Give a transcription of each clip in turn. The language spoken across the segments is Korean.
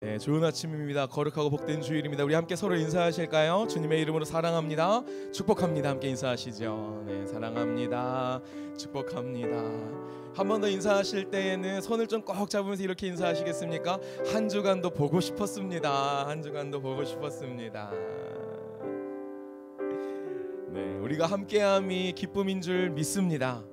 네, 좋은 아침입니다. 거룩하고 복된 주일입니다. 우리 함께 서로 인사하실까요? 주님의 이름으로 사랑합니다, 축복합니다. 함께 인사하시죠. 네, 사랑합니다, 축복합니다. 한 번 더 인사하실 때에는 손을 좀 꼭 잡으면서 이렇게 인사하시겠습니까? 한 주간도 보고 싶었습니다. 한 주간도 보고 싶었습니다. 네, 우리가 함께함이 기쁨인 줄 믿습니다.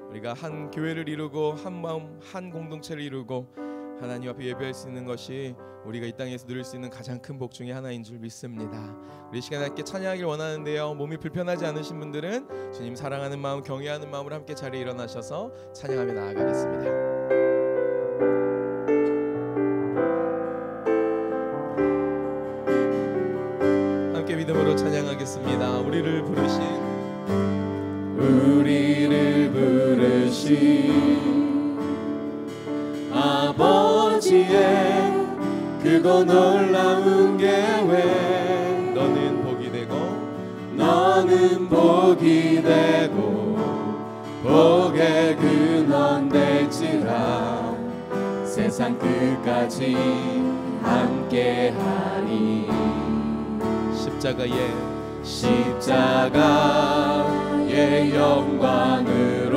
우리가 한 교회를 이루고 한 마음 한 공동체를 이루고 하나님 앞에 예배할 수 있는 것이 우리가 이 땅에서 누릴 수 있는 가장 큰 복 중에 하나인 줄 믿습니다. 우리 시간에 함께 찬양하길 원하는데요, 몸이 불편하지 않으신 분들은 주님 사랑하는 마음, 경외하는 마음으로 함께 자리에 일어나셔서 찬양하며 나아가겠습니다. 함께 믿음으로 찬양하겠습니다. 우리를 부르신 아버지의 그거 놀라운 계획, 너는 복이 되고 복의 근원 될지라 세상 끝까지 함께하리. 십자가의 영광으로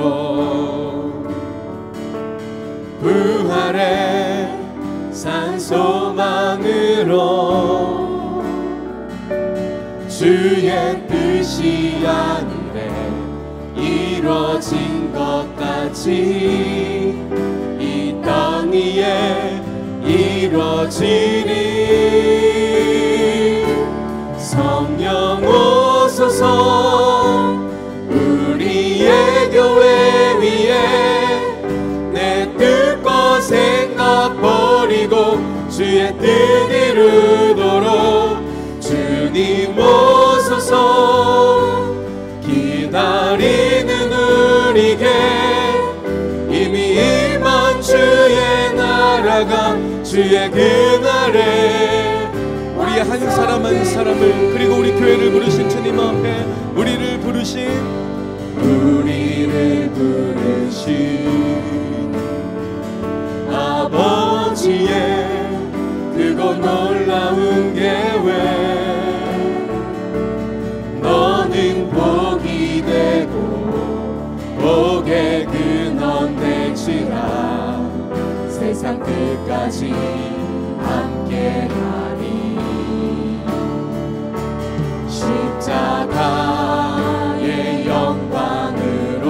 부활의 산 소망으로 주의 뜻이 하늘에 이루어진 것 같이 이 땅 위에 이루어지리. 성령 오소서 우리의 교회 위에 내 뜻과 생각 버리고 주의 뜻 이루도록 주님 오소서. 기다리는 우리에게 이미 임한 주의 나라가 주의 그날에 우리 한 사람 한 사람을 그리고 우리 교회를 부르신 주님 앞에 우리를 부르신 아버지의 그거 놀라운 계획, 너는 복이 되고 복의 근원 될지라 세상 끝까지 함께하리. 십자가의 영광으로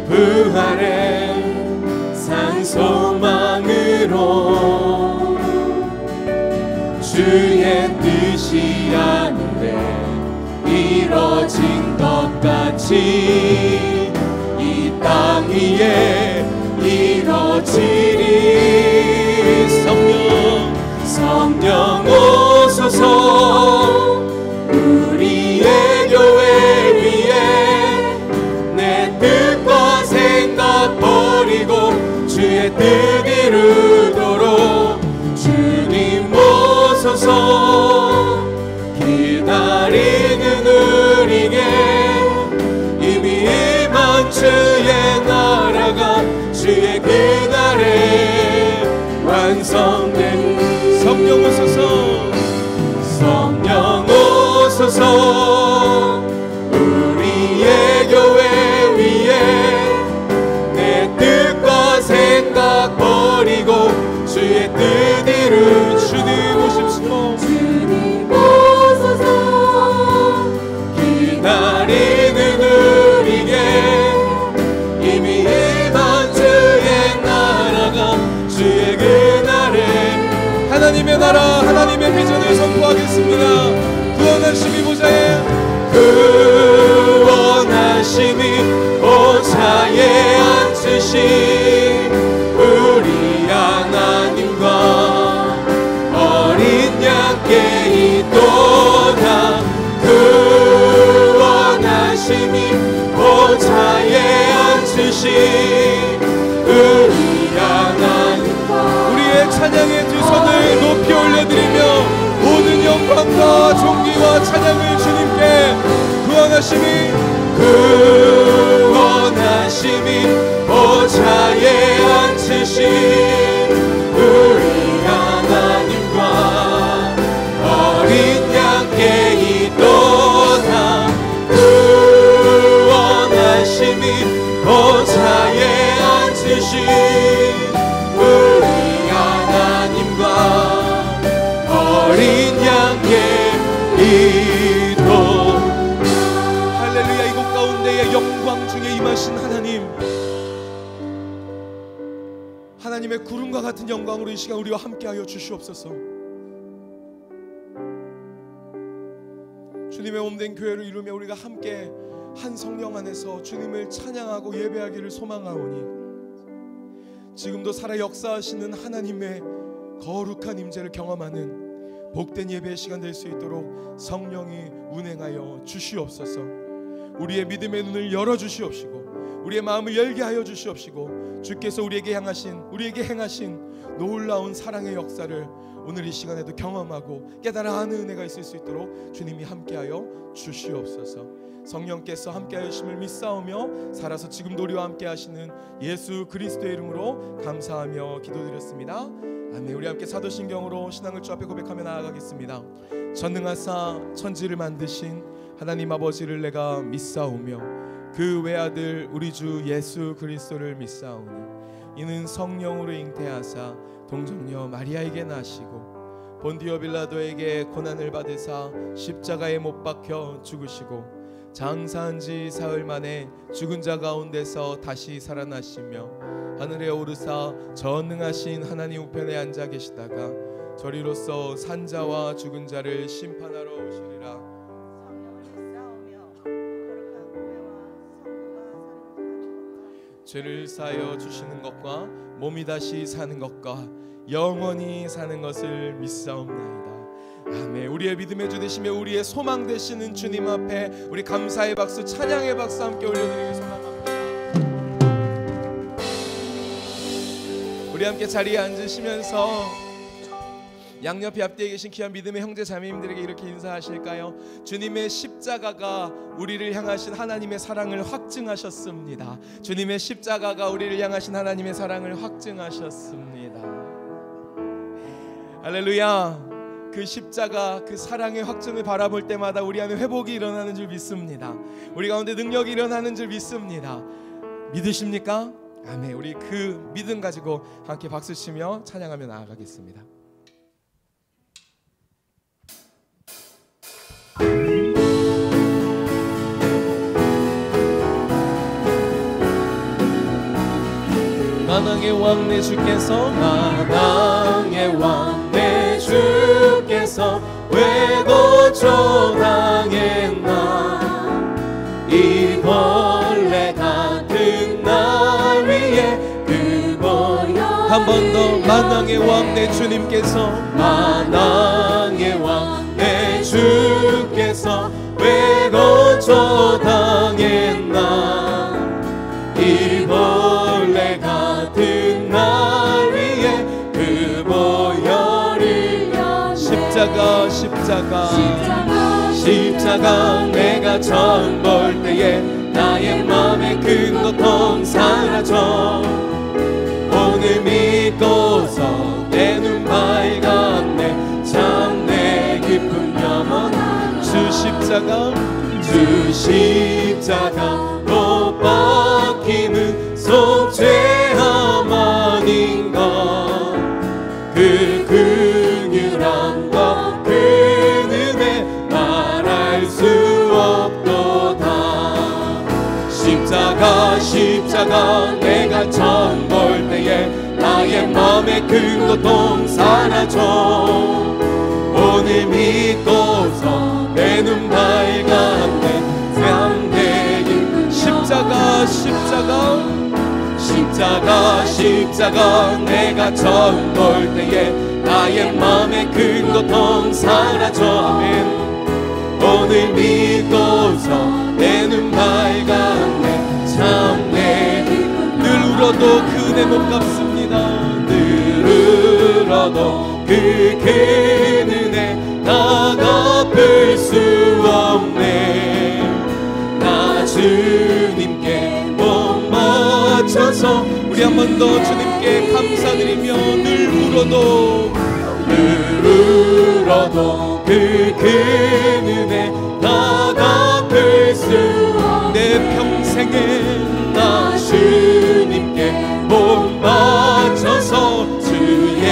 부활의 산 소망으로 주의 뜻이 하늘에 이루어진 것 같이 이 땅 위에 이루어지리. 성령 오소서 우리의 교회 위에 내 뜻과 생각 버리고 주의 뜻 이루도록 주님 오소서. 기다리는 우리에게 이미 임한 주의 나라가 주의 그날에 완성된. 성령 오소서 우리의 교회 위에 내 뜻과 생각 버리고 주의 뜻 이루. 주님 오십시오. 주님 오소서. 기다리는 우리에게 이미 임한 주의 나라가 주의 그날에 하나님의 나라 하나님의 비전을 선포하겠습니다. 구원하심이 보좌에 앉으신 우리 하나님과 어린 양께 있도다. 구원하심이 보좌에 앉으신 우리 하나님과 우리의 찬양의 두 손을 높이 올려드리며 모든 영광과 존귀와 찬양을 주님께 구원하심이 보좌에 앉으신 되신 하나님, 하나님의 구름과 같은 영광으로 이 시간 우리와 함께하여 주시옵소서. 주님의 몸된 교회를 이루며 우리가 함께 한 성령 안에서 주님을 찬양하고 예배하기를 소망하오니 지금도 살아 역사하시는 하나님의 거룩한 임재를 경험하는 복된 예배의 시간 될 수 있도록 성령이 운행하여 주시옵소서. 우리의 믿음의 눈을 열어주시옵시고 우리의 마음을 열게 하여 주시옵시고 주께서 우리에게 행하신 놀라운 사랑의 역사를 오늘 이 시간에도 경험하고 깨달아 아는 은혜가 있을 수 있도록 주님이 함께하여 주시옵소서. 성령께서 함께하여 주심을 믿사오며 살아서 지금도 우리와 함께하시는 예수 그리스도의 이름으로 감사하며 기도드렸습니다. 아멘. 우리 함께 사도신경으로 신앙을 주 앞에 고백하며 나아가겠습니다. 전능하사 천지를 만드신 하나님 아버지를 내가 믿사오며 그 외아들 우리 주 예수 그리스도를 믿사오니 이는 성령으로 잉태하사 동정녀 마리아에게 나시고 본디오 빌라도에게 고난을 받으사 십자가에 못 박혀 죽으시고 장사한 지 사흘 만에 죽은 자 가운데서 다시 살아나시며 하늘에 오르사 전능하신 하나님 우편에 앉아 계시다가 저리로서 산자와 죽은 자를 심판하러 오시리라. 죄를 사하여 주시는 것과 몸이 다시 사는 것과 영원히 사는 것을 믿사옵나이다. 아멘. 우리의 믿음의 주 되시며 우리의 소망 되시는 주님 앞에 우리 감사의 박수, 찬양의 박수 함께 올려드리기 소망합니다. 우리 함께 자리에 앉으시면서 양옆에 앞뒤에 계신 귀한 믿음의 형제 자매님들에게 이렇게 인사하실까요? 주님의 십자가가 우리를 향하신 하나님의 사랑을 확증하셨습니다. 주님의 십자가가 우리를 향하신 하나님의 사랑을 확증하셨습니다. 할렐루야. 그 십자가, 그 사랑의 확증을 바라볼 때마다 우리 안에 회복이 일어나는 줄 믿습니다. 우리 가운데 능력이 일어나는 줄 믿습니다. 믿으십니까? 아멘. 우리 그 믿음 가지고 함께 박수치며 찬양하며 나아가겠습니다. 만왕의 왕 내 주께서 만왕의 왕 내 주께서 왜 고초당했나 이 벌레 같은 날 위에 그 보혈 한 번 더 만왕의 왕 내 주님께서 만왕의 왕 내 주께서 왜 고초당했나 이 벌레 같은 날 위에 그 보혈을 십자가 내가 처음 볼 때에 나의 맘의 큰 고통 사라져 오늘 믿고서 내 눈 밝았네 참 내 기쁨 영원한 주 십자가 못 박히는 속죄함 아닌가 그 긍휼함과 그 은혜 말할 수 없도다 십자가 내가 처음 볼 때에 나의 맘의 큰 고통 사라져 오늘 믿고서 내 눈 밝았네 참 내 기쁨 십자가 내가 처음 볼 때에 나의 맘의 큰 고통 사라져 오늘 믿고서 내 눈 밝았네 참 내 늘 울어도 그네 못 갚습니다 늘 울어도 그 큰 은혜 다 갚을 수 없네 나 주님께 못 맞춰서 우리 한 번 더 주님께 감사드리며 늘 울어도 그 큰 은혜 다 갚을 수 내 평생에 나 주님께 못 맞춰서 주의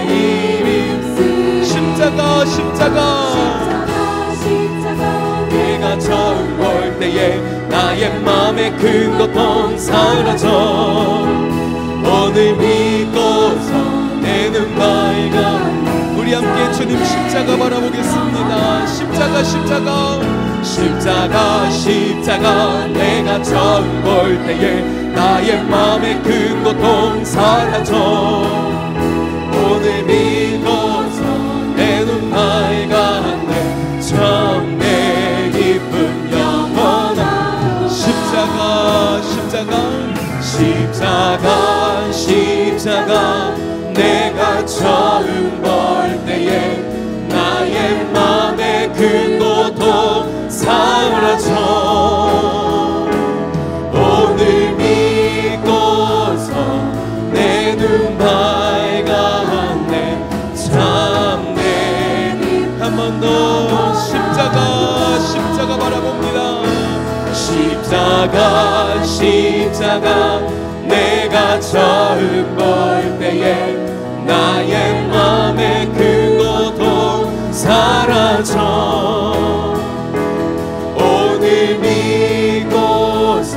이름 십자가 내가 처음 볼 때 때에 나의 맘의 큰 고통 사라져. 오늘 믿고서 내 눈 밝아. 우리 함께 주님 십자가 바라보겠습니다. 십자가 십자가 십자가 십자가 내가 처음 볼 때에 나의 맘의 큰 고통 사라져. 오늘 믿고서 내 눈 밝았네. 참 내 기쁜 영원한 십자가 십자가 십자가 십자가 내가 처음 볼 때에 나의 맘의 큰 고통 사라져. 오늘 믿고서 내 눈 밝았네. 참 내 한 번 더 십자가 십자가 바라봅니다. 십자가 십자가 내가 처음 볼 때에 나의 맘의 큰 고통 사라져. 오늘 믿고서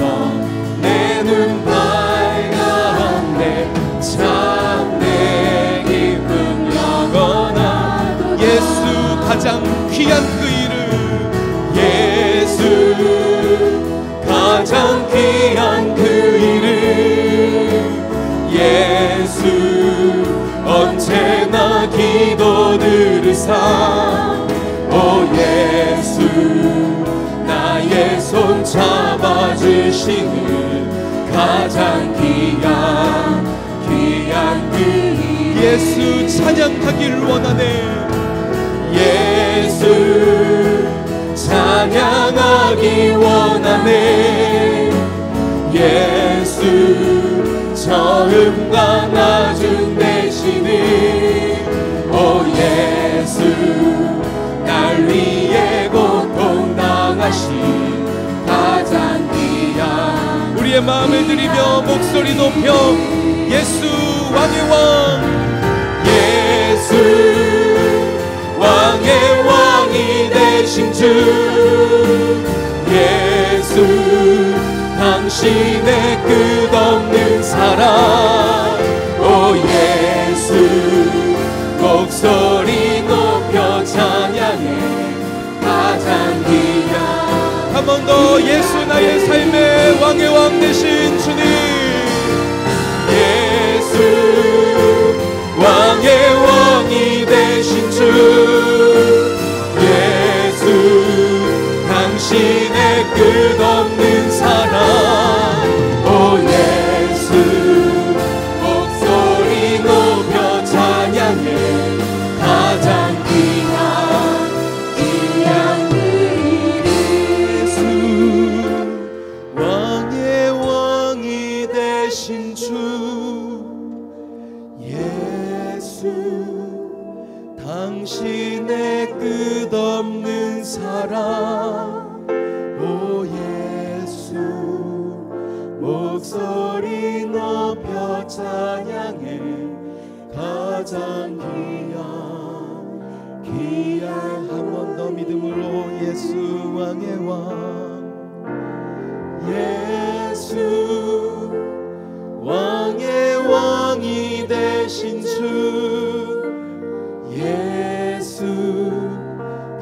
내 눈 밝았네. 참 내 기쁨 영원한 예수 가장 귀한 그 이름. 예수 가장 귀한 그 이름. 예수 언제나 기도 들으사. 오 예수 나의 손 잡아주시는 가장 귀한 그 이름. 예수 찬양하길 원하네. 예수 찬양하기 원하네. 예수 처음과 나중 되시는 오 예수 날 위해 고통당하신 가장 귀한. 우리의 마음을 드리며 목소리 높여 예수 왕의 왕. 예수 왕의 왕이 되신 주. 예수 당신의 끝없는 사랑. 오 예수 목소리 높여 찬양해 가장 귀한. 한 번 더 예수 나의 삶의 왕의 왕 되신 주님. 예수 왕의 왕이 되신 주. 예수 당신의 끝없는 사랑. 오 예수 목소리 높여 찬양해 가장 귀한 그 이름. 예수 왕의 왕이 되신 주. 예수 당신의 끝없는 사랑. 오 예수 목소리 높여 찬양해 가장 귀한 한 번 더 믿음으로 예수 왕의 왕. 예수 왕의 왕이 되신 주. 예수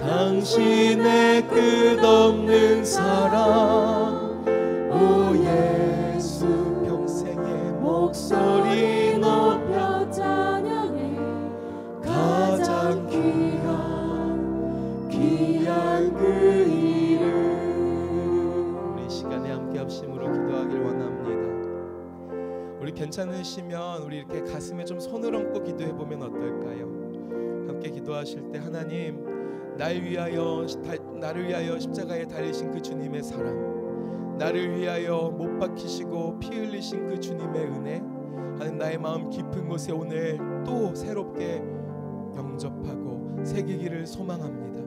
당신의 끝없는 사랑. 오 예수 평생의 목소리 높여 찬양해 가장 귀한 그 이름. 우리 시간에 함께 합심으로 기도하길 원합니다. 우리 괜찮으시면 우리 이렇게 가슴에 좀 손을 얹고 기도해보면 어떨까요? 함께 기도하실 때 하나님 나를 위하여 십자가에 달리신 그 주님의 사랑, 나를 위하여 못 박히시고 피 흘리신 그 주님의 은혜, 하나님 나의 마음 깊은 곳에 오늘 또 새롭게 영접하고 새기기를 소망합니다.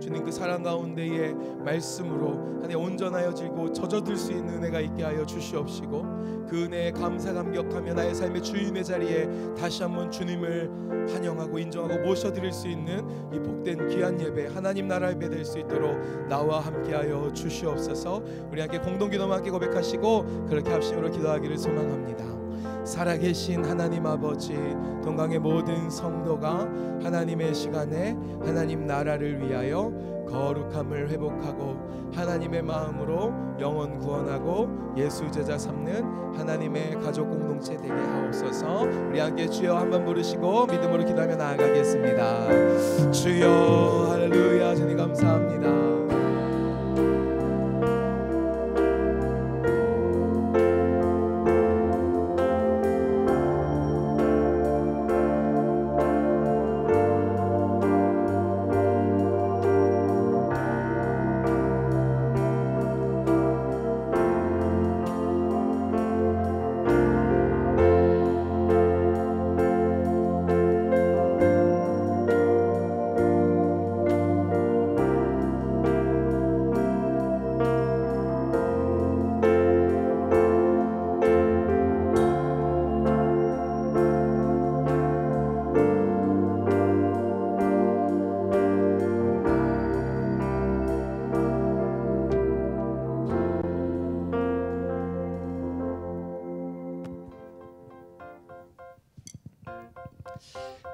주님 그 사랑 가운데에 말씀으로 하나님 온전하여지고 젖어들 수 있는 은혜가 있게 하여 주시옵시고, 그 은혜에 감사 감격하며 나의 삶의 주인의 자리에 다시 한번 주님을 환영하고 인정하고 모셔드릴 수 있는 이 복된 귀한 예배, 하나님 나라 예배 될 수 있도록 나와 함께하여 주시옵소서. 우리 함께 공동기도만 함께 고백하시고 그렇게 합심으로 기도하기를 소망합니다. 살아계신 하나님 아버지, 동강의 모든 성도가 하나님의 시간에 하나님 나라를 위하여 거룩함을 회복하고 하나님의 마음으로 영혼 구원하고 예수 제자 삼는 하나님의 가족 공동체 되게 하옵소서. 우리 함께 주여 한번 부르시고 믿음으로 기도하며 나아가겠습니다. 주여 할렐루야. 주님 감사합니다.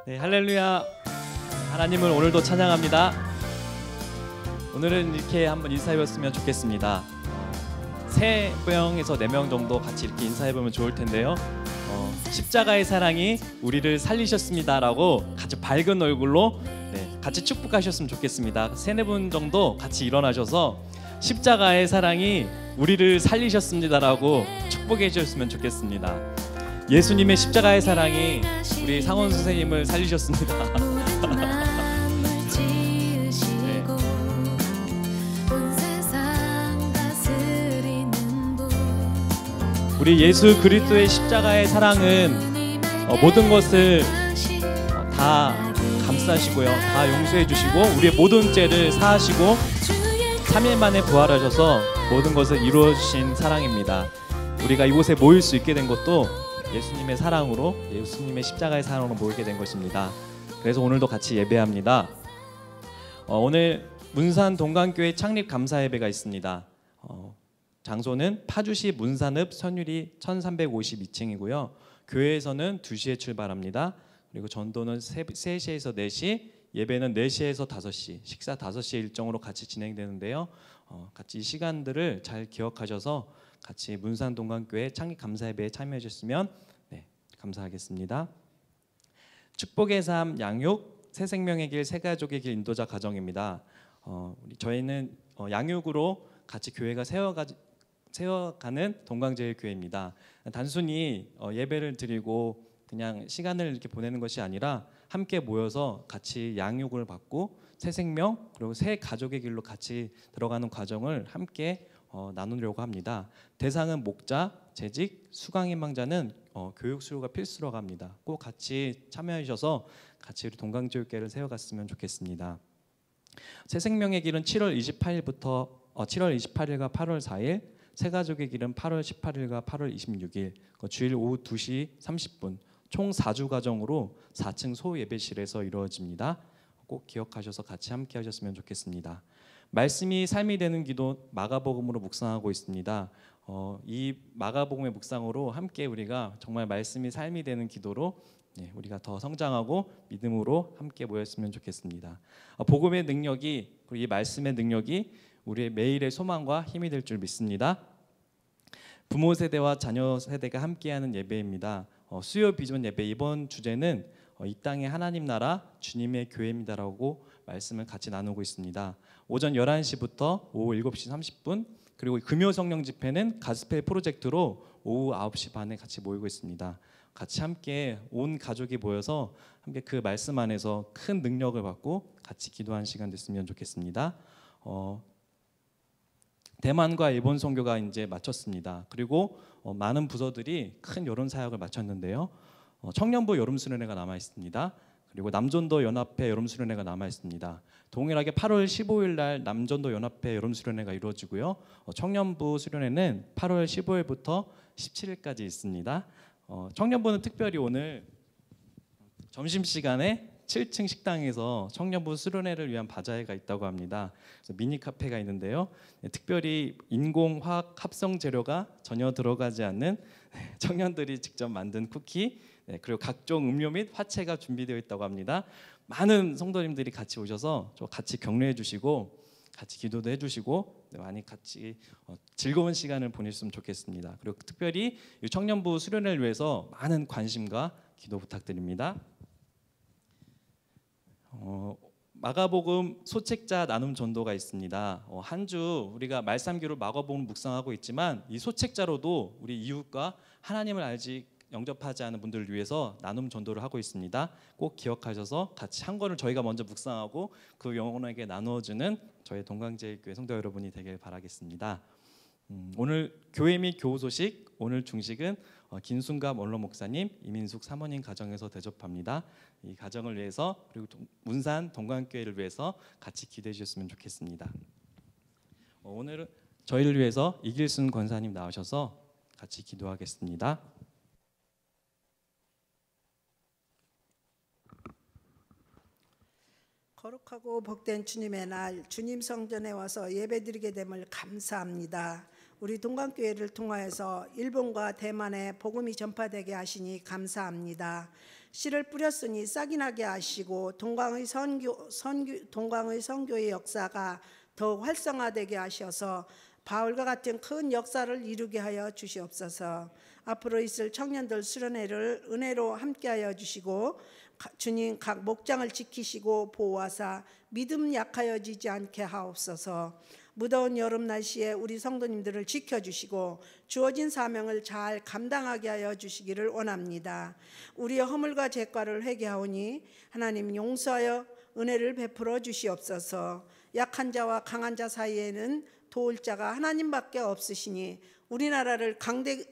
네, 할렐루야. 하나님을 오늘도 찬양합니다. 오늘은 이렇게 한번 인사해봤으면 좋겠습니다. 3명에서 4명 정도 같이 이렇게 인사해보면 좋을 텐데요. 십자가의 사랑이 우리를 살리셨습니다 라고 같이 밝은 얼굴로 같이 축복하셨으면 좋겠습니다. 3-4분 정도 같이 일어나셔서 십자가의 사랑이 우리를 살리셨습니다 라고 축복해 주셨으면 좋겠습니다. 예수님의 십자가의 사랑이 우리 상원 선생님을 살리셨습니다. 네. 우리 예수 그리스도의 십자가의 사랑은 모든 것을 다 감싸시고요, 다 용서해 주시고 우리의 모든 죄를 사하시고 3일 만에 부활하셔서 모든 것을 이루어 주신 사랑입니다. 우리가 이곳에 모일 수 있게 된 것도 예수님의 사랑으로, 예수님의 십자가의 사랑으로 모이게 된 것입니다. 그래서 오늘도 같이 예배합니다. 오늘 문산 동강교회 창립 감사 예배가 있습니다. 장소는 파주시 문산읍 선유리 1352층이고요. 교회에서는 2시에 출발합니다. 그리고 전도는 3시에서 4시, 예배는 4시에서 5시, 식사 5시 일정으로 같이 진행되는데요. 같이 이 시간들을 잘 기억하셔서 같이 문산 동강교회 창립 감사 예배에 참여해 주셨으면 감사하겠습니다. 축복의 삶 양육 새 생명의 길 새 가족의 길 인도자 가정입니다. 저희는 양육으로 같이 교회가 세워가는 동강제일교회입니다. 단순히 예배를 드리고 그냥 시간을 이렇게 보내는 것이 아니라 함께 모여서 같이 양육을 받고 새 생명 그리고 새 가족의 길로 같이 들어가는 과정을 함께 나누려고 합니다. 대상은 목자, 재직, 수강희망자는 교육 수요가 필수라고 합니다. 꼭 같이 참여해 주셔서 같이 우리 동강제일교회를 세워갔으면 좋겠습니다. 새 생명의 길은 7월 28일과 8월 4일, 새 가족의 길은 8월 18일과 8월 26일, 주일 오후 2시 30분, 총 4주 과정으로 4층 소예배실에서 이루어집니다. 꼭 기억하셔서 같이 함께 하셨으면 좋겠습니다. 말씀이 삶이 되는 기도 마가복음으로 묵상하고 있습니다. 이 마가복음의 묵상으로 함께 우리가 정말 말씀이 삶이 되는 기도로 우리가 더 성장하고 믿음으로 함께 모였으면 좋겠습니다. 복음의 능력이, 그리고 이 말씀의 능력이 우리의 매일의 소망과 힘이 될 줄 믿습니다. 부모 세대와 자녀 세대가 함께하는 예배입니다. 수요 비전 예배 이번 주제는 이 땅의 하나님 나라 주님의 교회입니다라고 말씀을 같이 나누고 있습니다. 오전 11시부터 오후 7시 30분, 그리고 금요 성령 집회는 가스펠 프로젝트로 오후 9시 반에 같이 모이고 있습니다. 같이 함께 온 가족이 모여서 함께 그 말씀 안에서 큰 능력을 받고 같이 기도하는 시간 됐으면 좋겠습니다. 대만과 일본 선교가 이제 마쳤습니다. 그리고 많은 부서들이 큰 여론 사역을 마쳤는데요. 청년부 여름 수련회가 남아 있습니다. 그리고 남전도 연합회 여름 수련회가 남아 있습니다. 동일하게 8월 15일 날 남전도 연합회 여름 수련회가 이루어지고요. 청년부 수련회는 8월 15일부터 17일까지 있습니다. 청년부는 특별히 오늘 점심시간에 7층 식당에서 청년부 수련회를 위한 바자회가 있다고 합니다. 그래서 미니 카페가 있는데요. 특별히 인공 화학 합성 재료가 전혀 들어가지 않는 청년들이 직접 만든 쿠키, 그리고 각종 음료 및 화채가 준비되어 있다고 합니다. 많은 성도님들이 같이 오셔서 같이 격려해 주시고 같이 기도도 해주시고 많이 같이 즐거운 시간을 보냈으면 좋겠습니다. 그리고 특별히 이 청년부 수련회를 위해서 많은 관심과 기도 부탁드립니다. 마가복음 소책자 나눔 전도가 있습니다. 한 주 우리가 말씀기로 마가복음 묵상하고 있지만 이 소책자로도 우리 이웃과 하나님을 알지 영접하지 않은 분들을 위해서 나눔 전도를 하고 있습니다. 꼭 기억하셔서 같이 한 권을 저희가 먼저 묵상하고 그 영혼에게 나누어주는 저희 동강제일교회 성도 여러분이 되길 바라겠습니다. 오늘 교회 및 교우 소식, 오늘 중식은 김순갑 원로 목사님, 이민숙 사모님 가정에서 대접합니다. 이 가정을 위해서 그리고 문산 동강교회를 위해서 같이 기도해 주셨으면 좋겠습니다. 오늘은 저희를 위해서 이길순 권사님 나오셔서 같이 기도하겠습니다. 거룩하고 복된 주님의 날, 주님 성전에 와서 예배드리게 됨을 감사합니다. 우리 동강교회를 통하여서 일본과 대만에 복음이 전파되게 하시니 감사합니다. 씨를 뿌렸으니 싹이 나게 하시고 동강의 선교의 역사가 더욱 활성화되게 하셔서 바울과 같은 큰 역사를 이루게 하여 주시옵소서. 앞으로 있을 청년들 수련회를 은혜로 함께하여 주시고 주님 각 목장을 지키시고 보호하사 믿음 약하여지지 않게 하옵소서. 무더운 여름 날씨에 우리 성도님들을 지켜주시고 주어진 사명을 잘 감당하게 하여 주시기를 원합니다. 우리의 허물과 죄과를 회개하오니 하나님 용서하여 은혜를 베풀어 주시옵소서. 약한 자와 강한 자 사이에는 도울 자가 하나님밖에 없으시니 우리나라를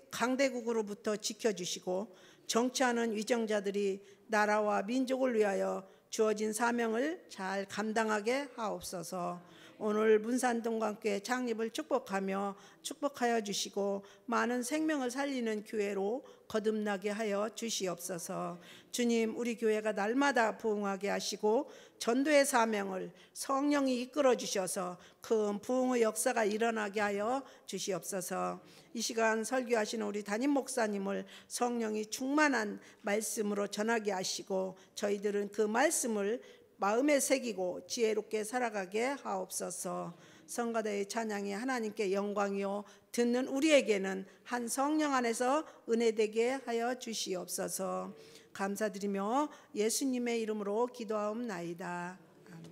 강대국으로부터 지켜주시고 정치하는 위정자들이 나라와 민족을 위하여 주어진 사명을 잘 감당하게 하옵소서. 오늘 문산동강교회 창립을 축복하여 주시고 많은 생명을 살리는 교회로 거듭나게 하여 주시옵소서. 주님, 우리 교회가 날마다 부흥하게 하시고 전도의 사명을 성령이 이끌어 주셔서 큰 부흥의 역사가 일어나게 하여 주시옵소서. 이 시간 설교하시는 우리 담임 목사님을 성령이 충만한 말씀으로 전하게 하시고 저희들은 그 말씀을 마음에 새기고 지혜롭게 살아가게 하옵소서. 성가대의 찬양이 하나님께 영광이요 듣는 우리에게는 한 성령 안에서 은혜되게 하여 주시옵소서. 감사드리며 예수님의 이름으로 기도하옵나이다. 아멘.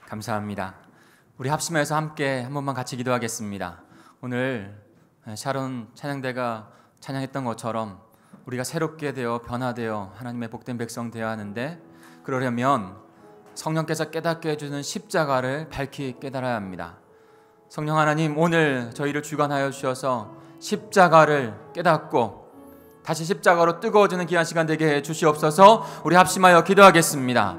감사합니다. 우리 합심해서 함께 한 번만 같이 기도하겠습니다. 오늘 샤론 찬양대가 찬양했던 것처럼 우리가 새롭게 되어 변화되어 하나님의 복된 백성 되어야 하는데, 그러려면 성령께서 깨닫게 해주는 십자가를 밝히 깨달아야 합니다. 성령 하나님, 오늘 저희를 주관하여 주셔서 십자가를 깨닫고 다시 십자가로 뜨거워지는 귀한 시간 되게 해 주시옵소서. 우리 합심하여 기도하겠습니다.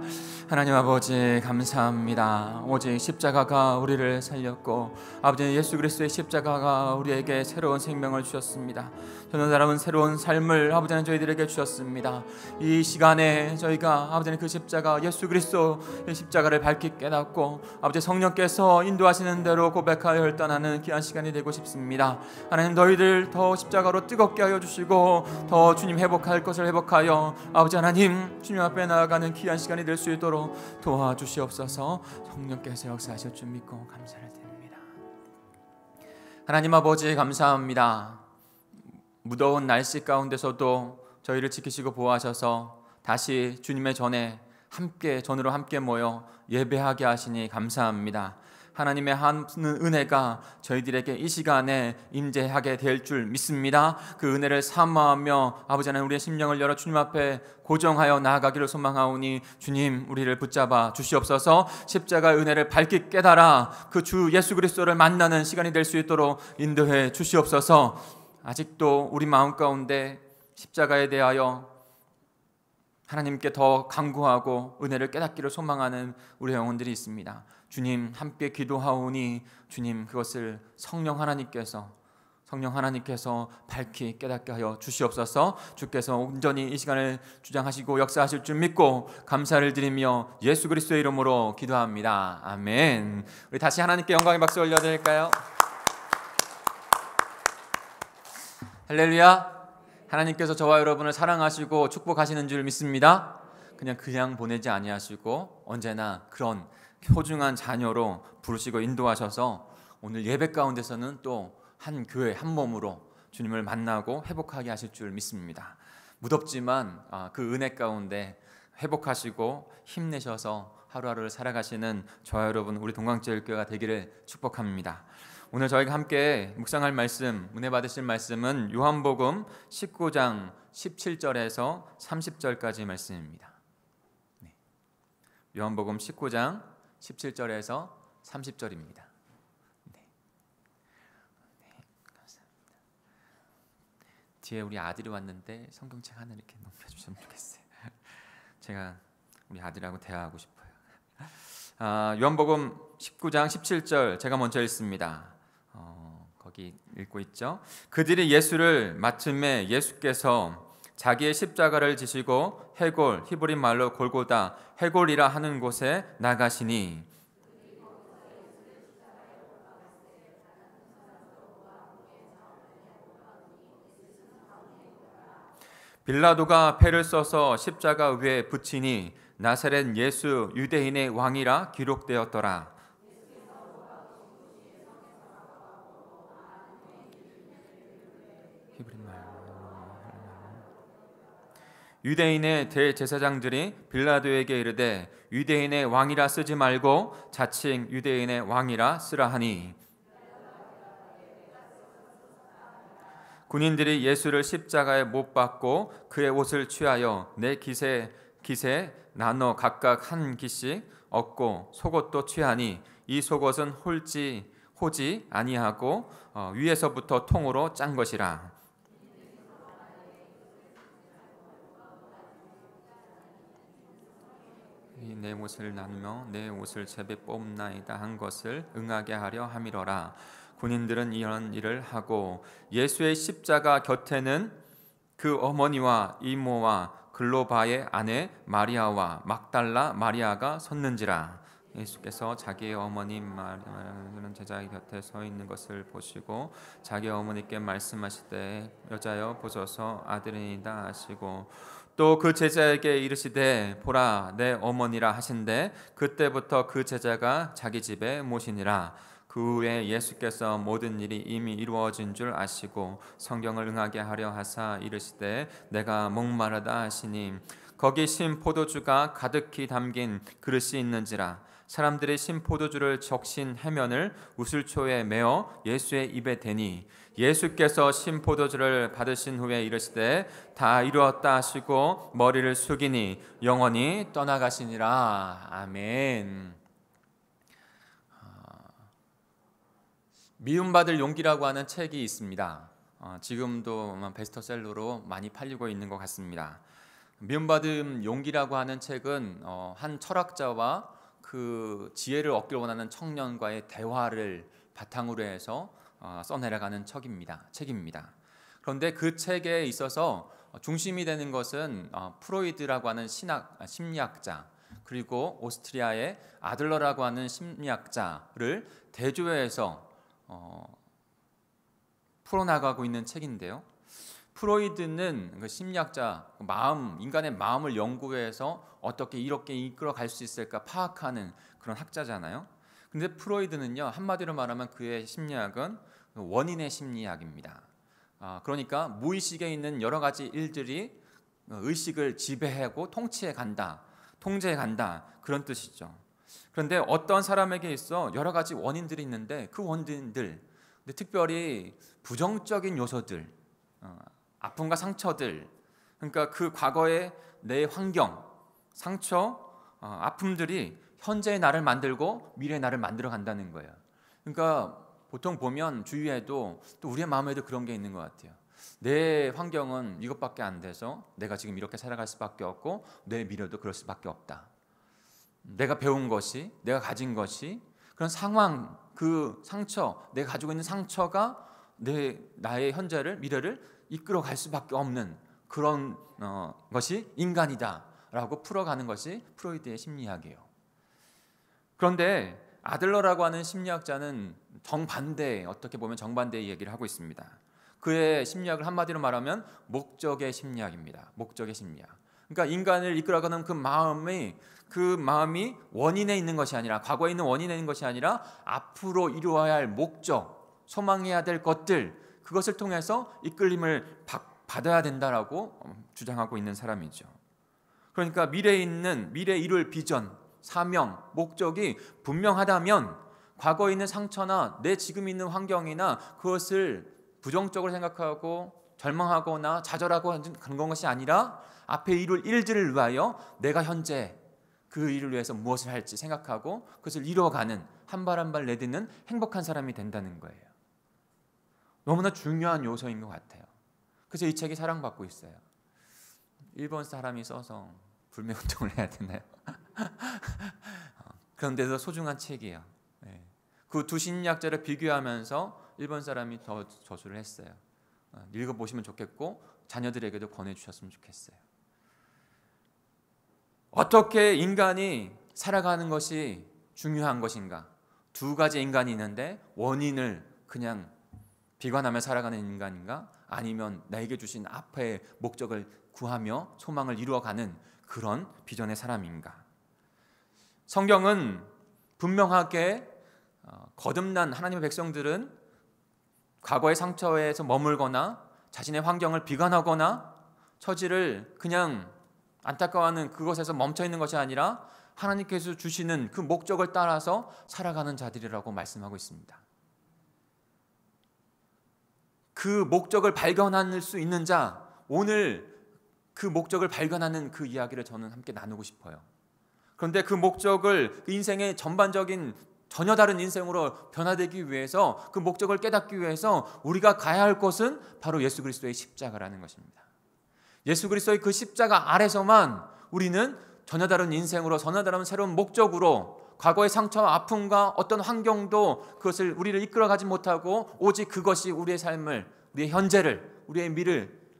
하나님 아버지 감사합니다. 오직 십자가가 우리를 살렸고, 아버지 예수 그리스도의 십자가가 우리에게 새로운 생명을 주셨습니다. 저는 사람은 새로운 삶을 아버지는 저희들에게 주셨습니다. 이 시간에 저희가 아버지는 그 십자가, 예수 그리스도의 십자가를 밝히 깨닫고 아버지 성령께서 인도하시는 대로 고백하여 혈단하는 귀한 시간이 되고 싶습니다. 하나님, 너희들 더 십자가로 뜨겁게 하여 주시고 더 주님 회복할 것을 회복하여 아버지 하나님 주님 앞에 나아가는 귀한 시간이 될 수 있도록 도와주시옵소서. 성령께서 역사하실 줄 믿고 감사를 드립니다. 하나님 아버지 감사합니다. 무더운 날씨 가운데서도 저희를 지키시고 보호하셔서 다시 주님의 전으로 함께 모여 예배하게 하시니 감사합니다. 하나님의 한 은혜가 저희들에게 이 시간에 임재하게 될 줄 믿습니다. 그 은혜를 사모하며 아버지 하나님 우리의 심령을 열어 주님 앞에 고정하여 나아가기를 소망하오니 주님 우리를 붙잡아 주시옵소서. 십자가의 은혜를 밝게 깨달아 그 주 예수 그리스도를 만나는 시간이 될 수 있도록 인도해 주시옵소서. 아직도 우리 마음 가운데 십자가에 대하여 하나님께 더 간구하고 은혜를 깨닫기를 소망하는 우리 영혼들이 있습니다. 주님 함께 기도하오니 주님 그것을 성령 하나님께서 밝히 깨닫게 하여 주시옵소서. 주께서 온전히 이 시간을 주장하시고 역사하실 줄 믿고 감사를 드리며 예수 그리스도의 이름으로 기도합니다. 아멘. 우리 다시 하나님께 영광의 박수 올려드릴까요? 할렐루야. 하나님께서 저와 여러분을 사랑하시고 축복하시는 줄 믿습니다. 그냥 보내지 아니하시고 언제나 그런 소중한 자녀로 부르시고 인도하셔서 오늘 예배 가운데서는 또 한 교회 한 몸으로 주님을 만나고 회복하게 하실 줄 믿습니다. 무덥지만 그 은혜 가운데 회복하시고 힘내셔서 하루하루를 살아가시는 저와 여러분 우리 동광제일교회가 되기를 축복합니다. 오늘 저희가 함께 묵상할 말씀, 은혜 받으실 말씀은 요한복음 19장 17절에서 30절까지 말씀입니다. 요한복음 19장 17절에서 30절입니다. 감사합니다. 뒤에 우리 아들이 왔는데 성경책 하나 이렇게 넘겨주시면 좋겠어요. 제가 우리 아들하고 대화하고 싶어요. 요한복음 19장 17절 제가 먼저 읽습니다. 거기 읽고 있죠. 그들이 예수를 맞춤에 예수께서 자기의 십자가를 지시고 해골, 히브리 말로 골고다 해골이라 하는 곳에 나가시니 빌라도가 패를 써서 십자가 위에 붙이니 나사렛 예수 유대인의 왕이라 기록되었더라. 유대인의 대제사장들이 빌라도에게 이르되 유대인의 왕이라 쓰지 말고 자칭 유대인의 왕이라 쓰라 하니 군인들이 예수를 십자가에 못 박고 그의 옷을 취하여 네 기세 나눠 각각 한 기씩 얻고 속옷도 취하니 이 속옷은 호지 아니하고 위에서부터 통으로 짠 것이라. 내 옷을 나누며 내 옷을 제비 뽑나이다 한 것을 응하게 하려 함이로라. 군인들은 이런 일을 하고 예수의 십자가 곁에는 그 어머니와 이모와 글로바의 아내 마리아와 막달라 마리아가 섰는지라. 예수께서 자기의 어머니 마리아는 제자의 곁에 서 있는 것을 보시고 자기 어머니께 말씀하시되 여자여 보소서 아들이니이다 하시고 또 그 제자에게 이르시되 보라 내 어머니라 하신대 그때부터 그 제자가 자기 집에 모시니라. 그 후에 예수께서 모든 일이 이미 이루어진 줄 아시고 성경을 응하게 하려 하사 이르시되 내가 목마르다 하시니 거기 신 포도주가 가득히 담긴 그릇이 있는지라. 사람들이 신 포도주를 적신 해면을 우슬초에 메어 예수의 입에 대니 예수께서 신 포도주를 받으신 후에 이르시되 다 이루었다 하시고 머리를 숙이니 영원히 떠나가시니라. 아멘. 미움받을 용기라고 하는 책이 있습니다. 지금도 베스트셀러로 많이 팔리고 있는 것 같습니다. 미움받은 용기라고 하는 책은 한 철학자와 그 지혜를 얻기를 원하는 청년과의 대화를 바탕으로 해서 써내려가는 책입니다. 그런데 그 책에 있어서 중심이 되는 것은 프로이드라고 하는 심리학자, 그리고 오스트리아의 아들러라고 하는 심리학자를 대조해서 풀어나가고 있는 책인데요. 프로이드는 그 심리학자, 인간의 마음을 연구해서 어떻게 이렇게 이끌어갈 수 있을까 파악하는 그런 학자잖아요. 근데 프로이드는요, 한마디로 말하면 그의 심리학은 원인의 심리학입니다. 그러니까 무의식에 있는 여러 가지 일들이 의식을 지배하고 통제해 간다 그런 뜻이죠. 그런데 어떤 사람에게 있어 여러 가지 원인들이 있는데 그 원인들, 근데 특별히 부정적인 요소들, 아픔과 상처들, 그러니까 그 과거의 내 환경, 상처, 아픔들이 현재의 나를 만들고 미래의 나를 만들어 간다는 거예요. 그러니까 보통 보면 주위에도 또 우리의 마음에도 그런 게 있는 것 같아요. 내 환경은 이것밖에 안 돼서 내가 지금 이렇게 살아갈 수밖에 없고 내 미래도 그럴 수밖에 없다. 내가 배운 것이, 내가 가진 것이, 그런 상황, 그 상처, 내가 가지고 있는 상처가 나의 현재를, 미래를 이끌어 갈 수밖에 없는 그런 것이 인간이다라고 풀어가는 것이 프로이드의 심리학이에요. 그런데 아들러라고 하는 심리학자는 어떻게 보면 정반대의 얘기를 하고 있습니다. 그의 심리학을 한마디로 말하면 목적의 심리학입니다. 목적의 심리학. 그러니까 인간을 이끌어가는 그 마음이 원인에 있는 것이 아니라, 과거에 있는 원인에 있는 것이 아니라 앞으로 이루어야 할 목적, 소망해야 될 것들, 그것을 통해서 이끌림을 받아야 된다라고 주장하고 있는 사람이죠. 그러니까 미래에 이룰 비전, 사명, 목적이 분명하다면 과거에 있는 상처나 내 지금 있는 환경이나 그것을 부정적으로 생각하고 절망하거나 좌절하고 하는 그런 것이 아니라 앞에 이룰 일들을 위하여 내가 현재 그 일을 위해서 무엇을 할지 생각하고 그것을 이루어가는 한 발 한 발 내딛는 행복한 사람이 된다는 거예요. 너무나 중요한 요소인 것 같아요. 그래서 이 책이 사랑받고 있어요. 일본 사람이 써서 불매운동을 해야 되나요? 그런데도 소중한 책이에요. 그 두 심리학자를 비교하면서 일본 사람이 더 저술을 했어요. 읽어보시면 좋겠고 자녀들에게도 권해주셨으면 좋겠어요. 어떻게 인간이 살아가는 것이 중요한 것인가? 두 가지 인간이 있는데 원인을 그냥 비관하며 살아가는 인간인가? 아니면 나에게 주신 앞의 목적을 구하며 소망을 이루어가는 그런 비전의 사람인가? 성경은 분명하게 거듭난 하나님의 백성들은 과거의 상처에서 머물거나 자신의 환경을 비관하거나 처지를 그냥 안타까워하는 그것에서 멈춰있는 것이 아니라 하나님께서 주시는 그 목적을 따라서 살아가는 자들이라고 말씀하고 있습니다. 그 목적을 발견할 수 있는 자, 오늘 그 목적을 발견하는 그 이야기를 저는 함께 나누고 싶어요. 그런데 그 목적을 인생의 전반적인 전혀 다른 인생으로 변화되기 위해서, 그 목적을 깨닫기 위해서 우리가 가야 할 곳은 바로 예수 그리스도의 십자가라는 것입니다. 예수 그리스도의 그 십자가 아래서만 우리는 전혀 다른 인생으로, 전혀 다른 새로운 목적으로, 과거의 상처와 아픔과 어떤 환경도 그것을 우리를 이끌어가지 못하고 오직 그것이 우리의 삶을, 우리의 현재를, 우리의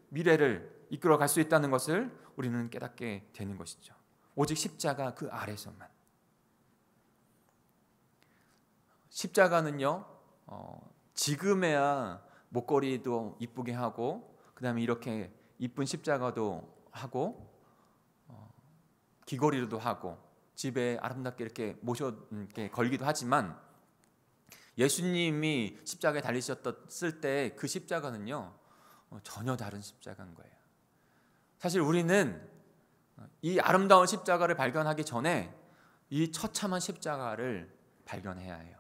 미래를 이끌어갈 수 있다는 것을 우리는 깨닫게 되는 것이죠. 오직 십자가 그 아래서만. 십자가는요, 지금에야 목걸이도 이쁘게 하고, 그 다음에 이렇게 이쁜 십자가도 하고, 귀걸이로도 하고, 집에 아름답게 이렇게 이렇게 걸기도 하지만, 예수님이 십자가에 달리셨을 때 그 십자가는요, 전혀 다른 십자가인 거예요. 사실 우리는 이 아름다운 십자가를 발견하기 전에 이 처참한 십자가를 발견해야 해요.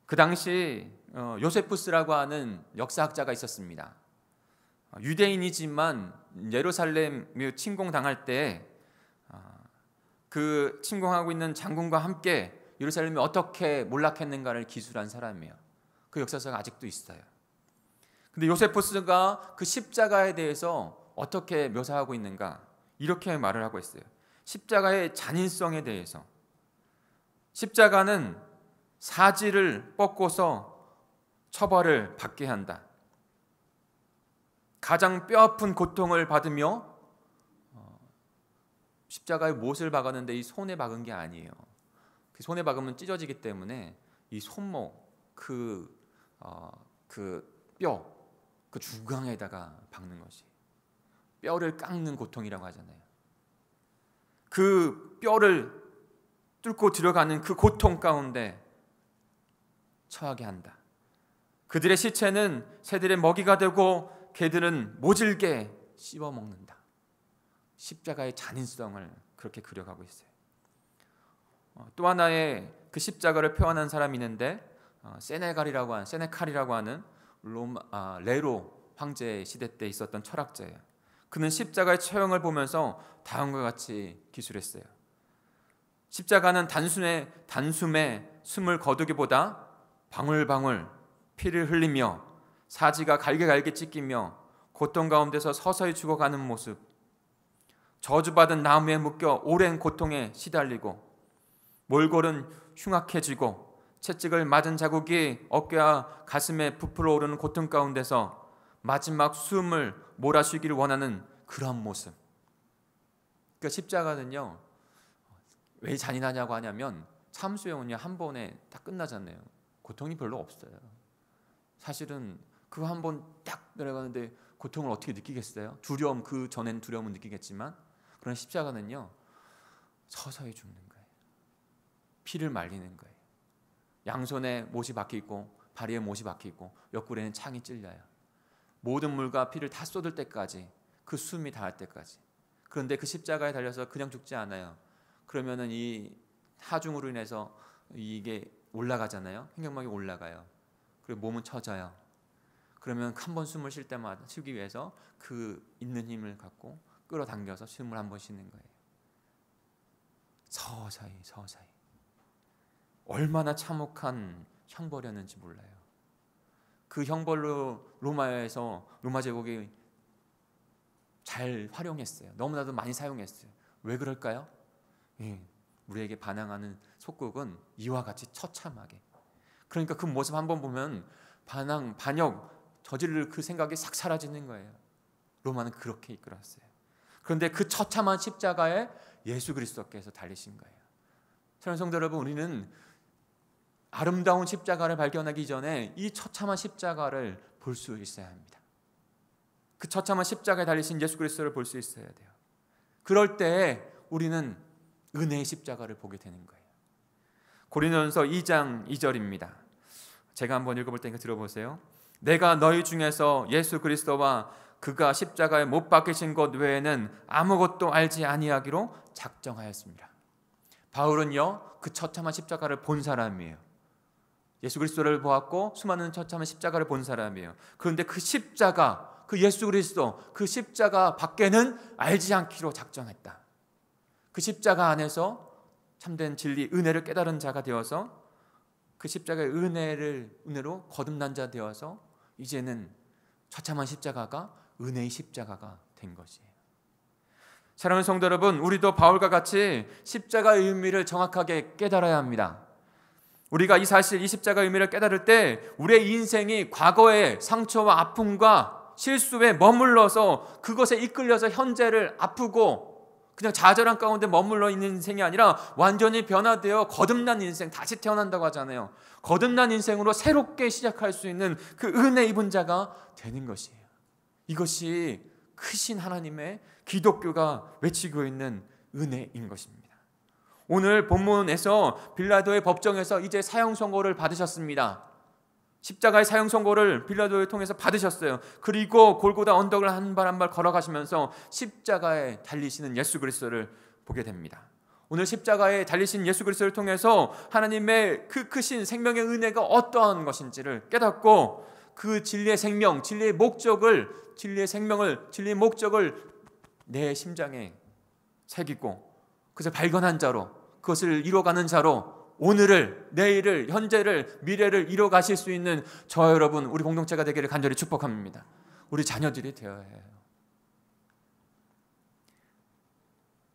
그 당시 요세푸스라고 하는 역사학자가 있었습니다. 유대인이지만 예루살렘이 침공당할 때 그 침공하고 있는 장군과 함께 예루살렘이 어떻게 몰락했는가를 기술한 사람이에요. 그 역사서가 아직도 있어요. 근데 요세푸스가 그 십자가에 대해서 어떻게 묘사하고 있는가, 이렇게 말을 하고 있어요. 십자가의 잔인성에 대해서, 십자가는 사지를 뻗고서 처벌을 받게 한다. 가장 뼈아픈 고통을 받으며, 십자가에 못을 박았는데 이 손에 박은 게 아니에요. 그 손에 박으면 찢어지기 때문에 이 손목, 그 뼈, 그 주강에다가 박는 것이 뼈를 깎는 고통이라고 하잖아요. 그 뼈를 뚫고 들어가는 그 고통 가운데 처하게 한다. 그들의 시체는 새들의 먹이가 되고 개들은 모질게 씹어먹는다. 십자가의 잔인성을 그렇게 그려가고 있어요. 또 하나의 그 십자가를 표현한 사람이 있는데 세네칼이라고 하는 레로 황제 시대 때 있었던 철학자예요. 그는 십자가의 처형을 보면서 다음과 같이 기술했어요. 십자가는 단숨에 숨을 거두기보다 방울방울 피를 흘리며 사지가 갈게 찢기며 고통 가운데서 서서히 죽어가는 모습, 저주받은 나무에 묶여 오랜 고통에 시달리고 몰골은 흉악해지고 채찍을 맞은 자국이 어깨와 가슴에 부풀어 오르는 고통 가운데서 마지막 숨을 몰아쉬기를 원하는 그런 모습. 그러니까 십자가는요, 왜 잔인하냐고 하냐면 참수형은요 한 번에 딱 끝나잖아요. 고통이 별로 없어요. 사실은 그거 한 번 딱 내려가는데 고통을 어떻게 느끼겠어요? 두려움, 그 전엔 두려움은 느끼겠지만, 그런 십자가는요 서서히 죽는 거예요. 피를 말리는 거예요. 양손에 못이 박히고 다리에 못이 박히고 옆구리에는 창이 찔려요. 모든 물과 피를 다 쏟을 때까지, 그 숨이 닿을 때까지. 그런데 그 십자가에 달려서 그냥 죽지 않아요. 그러면은 이 하중으로 인해서 이게 올라가잖아요. 횡격막이 올라가요. 그리고 몸은 처져요. 그러면 한 번 숨을 쉴 때마다 쉬기 위해서 그 있는 힘을 갖고 끌어당겨서 숨을 한 번 쉬는 거예요. 서서히 얼마나 참혹한 형벌이었는지 몰라요. 그 형벌로 로마 제국이 잘 활용했어요. 너무나도 많이 사용했어요. 왜 그럴까요? 우리에게 반항하는 속국은 이와 같이 처참하게, 그러니까 그 모습 한번 보면 반역 저지를 그 생각이 싹 사라지는 거예요. 로마는 그렇게 이끌었어요. 그런데 그 처참한 십자가에 예수 그리스도께서 달리신 거예요. 사랑하는 성도 여러분, 우리는 아름다운 십자가를 발견하기 전에 이 처참한 십자가를 볼 수 있어야 합니다. 그 처참한 십자가에 달리신 예수 그리스도를 볼 수 있어야 돼요. 그럴 때 우리는 은혜의 십자가를 보게 되는 거예요. 고린도전서 2장 2절입니다. 제가 한번 읽어볼 테니까 들어보세요. 내가 너희 중에서 예수 그리스도와 그가 십자가에 못 박히신 것 외에는 아무것도 알지 아니하기로 작정하였습니다. 바울은요 그 처참한 십자가를 본 사람이에요. 예수 그리스도를 보았고 수많은 처참한 십자가를 본 사람이에요. 그런데 그 십자가, 그 예수 그리스도, 그 십자가 밖에는 알지 않기로 작정했다. 그 십자가 안에서 참된 진리, 은혜를 깨달은 자가 되어서 그 십자가의 은혜로 거듭난 자 되어서 이제는 처참한 십자가가 은혜의 십자가가 된 것이에요. 사랑하는 성도 여러분, 우리도 바울과 같이 십자가의 의미를 정확하게 깨달아야 합니다. 우리가 이 사실, 이 십자가의 의미를 깨달을 때 우리의 인생이 과거의 상처와 아픔과 실수에 머물러서 그것에 이끌려서 현재를 아프고 그냥 좌절한 가운데 머물러 있는 인생이 아니라 완전히 변화되어 거듭난 인생, 다시 태어난다고 하잖아요. 거듭난 인생으로 새롭게 시작할 수 있는 그 은혜 입은 자가 되는 것이에요. 이것이 크신 하나님의 기독교가 외치고 있는 은혜인 것입니다. 오늘 본문에서 빌라도의 법정에서 이제 사형 선고를 받으셨습니다. 십자가의 사형 선고를 빌라도를 통해서 받으셨어요. 그리고 골고다 언덕을 한 발 한 발 걸어가시면서 십자가에 달리시는 예수 그리스도를 보게 됩니다. 오늘 십자가에 달리신 예수 그리스도를 통해서 하나님의 그 크신 생명의 은혜가 어떠한 것인지를 깨닫고 그 진리의 생명, 진리의 목적을, 진리의 생명을, 진리의 목적을 내 심장에 새기고 그것을 발견한 자로, 그것을 이뤄가는 자로 오늘을, 내일을, 현재를, 미래를 이뤄가실 수 있는 저와 여러분, 우리 공동체가 되기를 간절히 축복합니다. 우리 자녀들이 되어야 해요.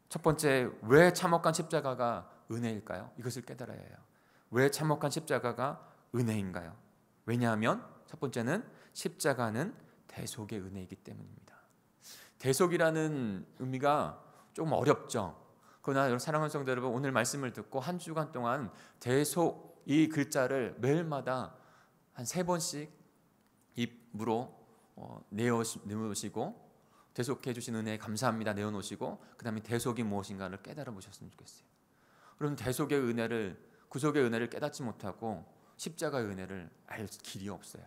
첫 번째, 왜 참혹한 십자가가 은혜일까요? 이것을 깨달아야 해요. 왜 참혹한 십자가가 은혜인가요? 왜냐하면 첫 번째는 십자가는 대속의 은혜이기 때문입니다. 대속이라는 의미가 조금 어렵죠. 그러나 여러분, 사랑하는 성도 여러분, 오늘 말씀을 듣고 한 주간 동안 대속 이 글자를 매일마다 한 3번씩 입으로 내어놓으시고, 대속해 주신 은혜에 감사합니다 내어놓으시고, 그 다음에 대속이 무엇인가를 깨달아 보셨으면 좋겠어요. 여러분, 대속의 은혜를, 구속의 은혜를 깨닫지 못하고 십자가의 은혜를 알 길이 없어요.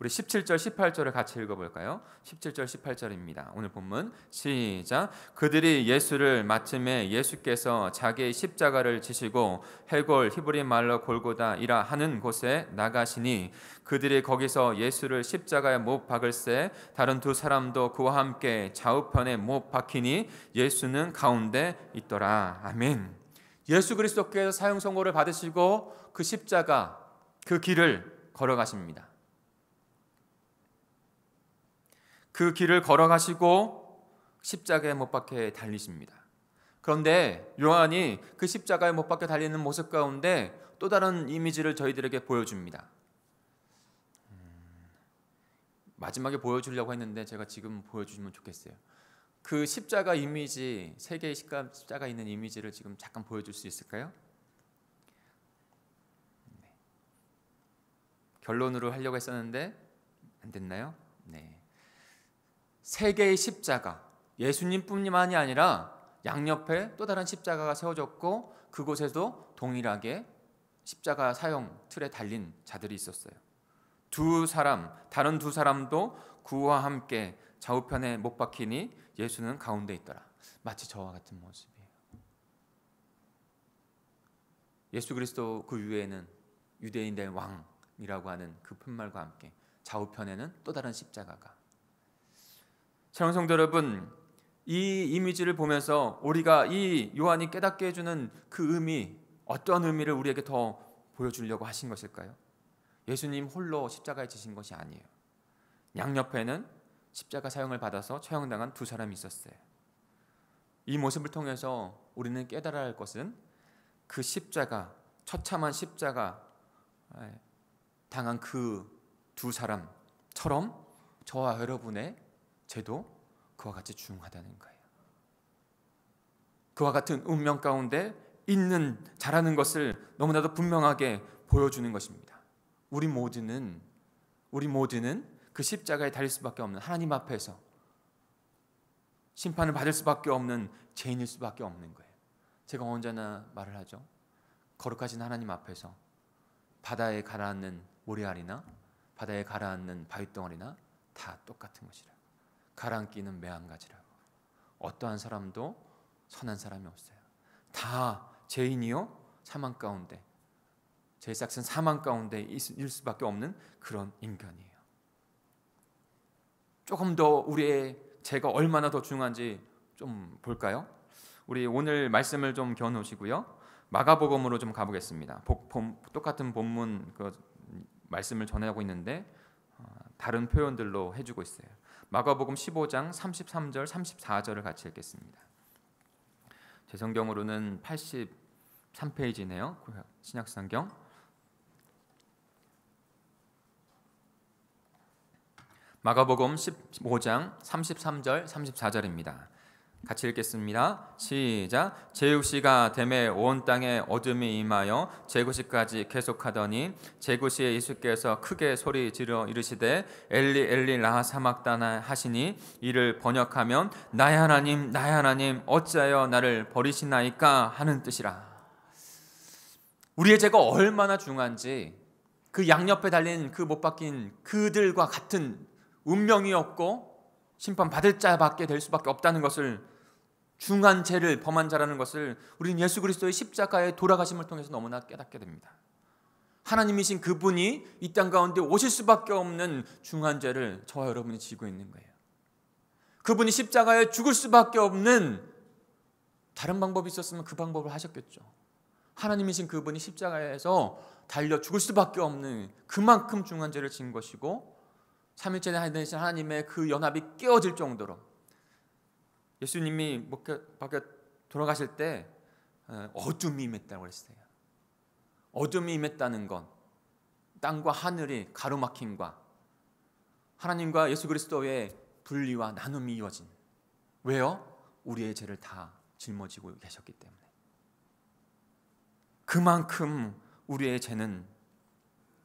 우리 17절 18절을 같이 읽어볼까요? 17절 18절입니다. 오늘 본문 시작. 그들이 예수를 맡음에 예수께서 자기의 십자가를 지시고 해골 히브리 말로 골고다이라 하는 곳에 나가시니 그들이 거기서 예수를 십자가에 못 박을새 다른 2 사람도 그와 함께 좌우편에 못 박히니 예수는 가운데 있더라. 아멘. 예수 그리스도께서 사형 선고를 받으시고 그 십자가, 그 길을 걸어가십니다. 그 길을 걸어가시고 십자가에 못 박혀 달리십니다. 그런데 요한이 그 십자가에 못 박혀 달리는 모습 가운데 또 다른 이미지를 저희들에게 보여줍니다. 마지막에 보여주려고 했는데 제가 지금 보여주시면 좋겠어요. 그 십자가 이미지, 3개의 십자가 있는 이미지를 지금 잠깐 보여줄 수 있을까요? 네. 결론으로 하려고 했었는데 안 됐나요? 네. 3개의 십자가, 예수님뿐만이 아니라 양옆에 또 다른 십자가가 세워졌고 그곳에도 동일하게 십자가 사형 틀에 달린 자들이 있었어요. 2 사람, 다른 2 사람도 그와 함께 좌우편에 못 박히니 예수는 가운데 있더라. 마치 저와 같은 모습이에요. 예수 그리스도 그 위에는 유대인의 왕이라고 하는 그 푯말과 함께 좌우편에는 또 다른 십자가가. 사랑하는 성도 여러분, 이 이미지를 보면서 우리가 이 요한이 깨닫게 해주는 그 의미, 어떠한 의미를 우리에게 더 보여주려고 하신 것일까요? 예수님 홀로 십자가에 지신 것이 아니에요. 양옆에는 십자가 사형을 받아서 처형당한 2 사람이 있었어요. 이 모습을 통해서 우리는 깨달아야 할 것은 그 십자가, 처참한 십자가 당한 그 2 사람처럼 저와 여러분의 죄도 그와 같이 중하다는 거예요. 그와 같은 운명 가운데 있는 자라는 것을 너무나도 분명하게 보여주는 것입니다. 우리 모두는 그 십자가에 달릴 수밖에 없는, 하나님 앞에서 심판을 받을 수밖에 없는 죄인일 수밖에 없는 거예요. 제가 언제나 말을 하죠. 거룩하신 하나님 앞에서 바다에 가라앉는 모래알이나 바다에 가라앉는 바위덩어리나 다 똑같은 것이라. 가라앉기는 매한가지라고. 어떠한 사람도 선한 사람이 없어요. 다 죄인이요 사망 가운데, 죄의 싹은 사망 가운데 있을 수밖에 없는 그런 인간이에요. 조금 더 우리의 죄가 얼마나 더 중요한지 좀 볼까요? 우리 오늘 말씀을 좀 겨누시고요. 마가복음으로 좀 가보겠습니다. 똑같은 본문 그 말씀을 전하고 있는데 다른 표현들로 해주고 있어요. 마가복음 15장 33절 34절을 같이 읽겠습니다. 제 성경으로는 83페이지네요. 신약성경. 마가복음 15장 33절 34절입니다. 같이 읽겠습니다. 시작. 제국시가 되매 온 땅에 어둠이 임하여 제국시까지 계속하더니 제국시에 예수께서 크게 소리 지르 이르시되 엘리 엘리 라하 사막다나 하시니 이를 번역하면 나의 하나님 어찌하여 나를 버리시나이까 하는 뜻이라. 우리의 죄가 얼마나 중요한지 그 양옆에 달린 그 못 박힌 그들과 같은 운명이었고 심판받을 자밖에 될 수밖에 없다는 것을, 중한 죄를 범한 자라는 것을 우리는 예수 그리스도의 십자가의 돌아가심을 통해서 너무나 깨닫게 됩니다. 하나님이신 그분이 이 땅 가운데 오실 수밖에 없는 중한 죄를 저와 여러분이 지고 있는 거예요. 그분이 십자가에 죽을 수밖에 없는, 다른 방법이 있었으면 그 방법을 하셨겠죠. 하나님이신 그분이 십자가에서 달려 죽을 수밖에 없는 그만큼 중한 죄를 지은 것이고, 삼위일체 되신 하나님의 그 연합이 깨어질 정도로 예수님이 밖에 돌아가실 때 어둠이 임했다고 그랬어요. 어둠이 임했다는 건 땅과 하늘이 가로막힘과 하나님과 예수 그리스도의 분리와 나눔이 이어진, 왜요? 우리의 죄를 다 짊어지고 계셨기 때문에. 그만큼 우리의 죄는,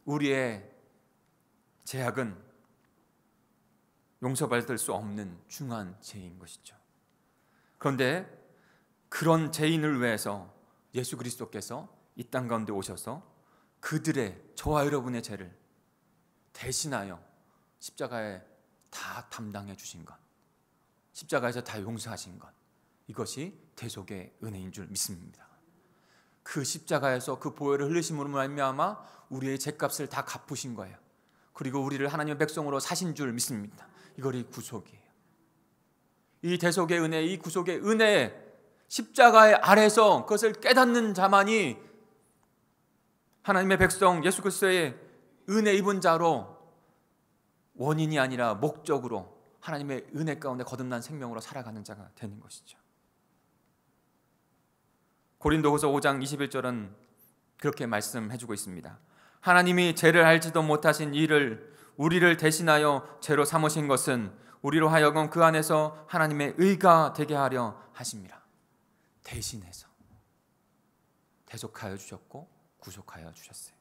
우리의 죄악은 용서받을 수 없는 중한 죄인 것이죠. 그런데 그런 죄인을 위해서 예수 그리스도께서 이 땅 가운데 오셔서 그들의, 저와 여러분의 죄를 대신하여 십자가에 다 담당해 주신 것, 십자가에서 다 용서하신 것, 이것이 대속의 은혜인 줄 믿습니다. 그 십자가에서 그 보혈을 흘리심으로 말미암아 우리의 죄값을 다 갚으신 거예요. 그리고 우리를 하나님의 백성으로 사신 줄 믿습니다. 이것이 구속이에요. 이 대속의 은혜, 이 구속의 은혜, 십자가의 아래서 그것을 깨닫는 자만이 하나님의 백성, 예수 그리스도의 은혜 입은 자로, 원인이 아니라 목적으로 하나님의 은혜 가운데 거듭난 생명으로 살아가는 자가 되는 것이죠. 고린도후서 5장 21절은 그렇게 말씀해주고 있습니다. 하나님이 죄를 알지도 못하신 이를 우리를 대신하여 죄로 삼으신 것은 우리로 하여금 그 안에서 하나님의 의가 되게 하려 하심이라. 대신해서 대속하여 주셨고 구속하여 주셨어요.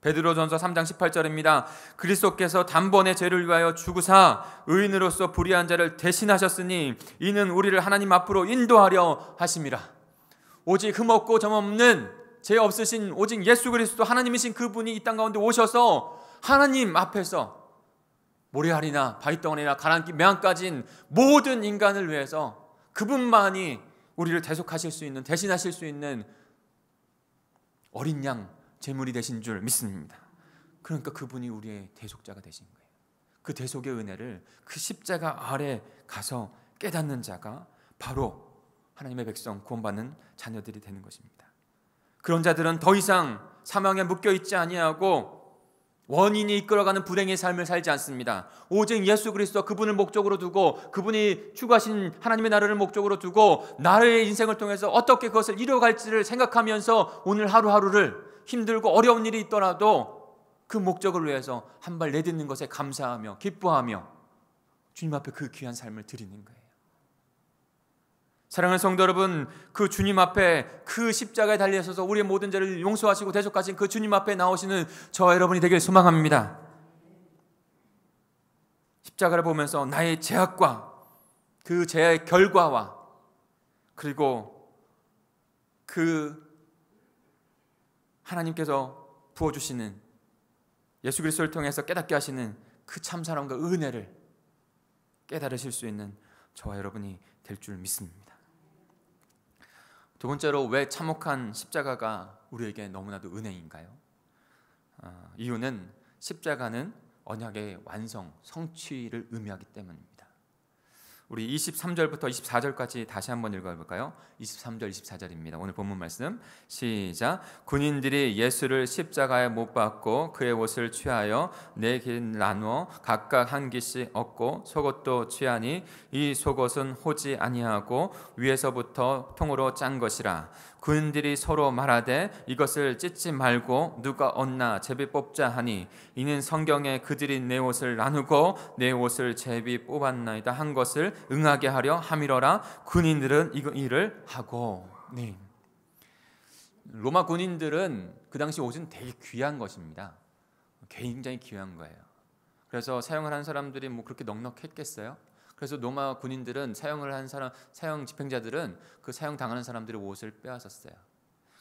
베드로전서 3장 18절입니다. 그리스도께서 단번에 죄를 위하여 죽으사 의인으로서 불의한 자를 대신하셨으니 이는 우리를 하나님 앞으로 인도하려 하심이라. 오직 흠없고 점없는 죄 없으신 오직 예수 그리스도, 하나님이신 그분이 이 땅 가운데 오셔서 하나님 앞에서 모래알이나 바위덩어리나 가라앉기 매한까지인 모든 인간을 위해서 그분만이 우리를 대속하실 수 있는, 대신하실 수 있는 어린 양 제물이 되신 줄 믿습니다. 그러니까 그분이 우리의 대속자가 되신 거예요. 그 대속의 은혜를 그 십자가 아래 가서 깨닫는 자가 바로 하나님의 백성, 구원받는 자녀들이 되는 것입니다. 그런 자들은 더 이상 사망에 묶여있지 아니하고 원인이 이끌어가는 불행의 삶을 살지 않습니다. 오직 예수 그리스도 그분을 목적으로 두고, 그분이 추구하신 하나님의 나라를 목적으로 두고 나의 인생을 통해서 어떻게 그것을 이뤄갈지를 생각하면서 오늘 하루하루를 힘들고 어려운 일이 있더라도 그 목적을 위해서 한 발 내딛는 것에 감사하며 기뻐하며 주님 앞에 그 귀한 삶을 드리는 거예요. 사랑하는 성도 여러분, 그 주님 앞에, 그 십자가에 달려서서 우리의 모든 죄를 용서하시고 대속하신 그 주님 앞에 나오시는 저와 여러분이 되길 소망합니다. 십자가를 보면서 나의 죄악과 그 죄의 결과와 그리고 그 하나님께서 부어주시는 예수 그리스도를 통해서 깨닫게 하시는 그 참사랑과 은혜를 깨달으실 수 있는 저와 여러분이 될 줄 믿습니다. 두 번째로, 왜 참혹한 십자가가 우리에게 너무나도 은혜인가요? 이유는 십자가는 언약의 완성, 성취를 의미하기 때문입니다. 우리 23절부터 24절까지 다시 한번 읽어볼까요? 23절, 24절입니다. 오늘 본문 말씀 시작. 군인들이 예수를 십자가에 못 박고 그의 옷을 취하여 네 길 나누어 각각 한 기씩 얻고 속옷도 취하니 이 속옷은 호지 아니하고 위에서부터 통으로 짠 것이라. 군인들이 서로 말하되 이것을 찢지 말고 누가 얻나 제비 뽑자 하니 이는 성경에 그들이 내 옷을 나누고 내 옷을 제비 뽑았나이다 한 것을 응하게 하려 함이러라. 군인들은 이 일을 하고. 네. 로마 군인들은 그 당시 옷은 되게 귀한 것입니다. 굉장히 귀한 거예요. 그래서 사용을 한 사람들이 뭐 그렇게 넉넉했겠어요? 그래서 로마 군인들은 사용을 한 사람, 사형 집행자들은 그 사형 당하는 사람들의 옷을 빼앗았어요.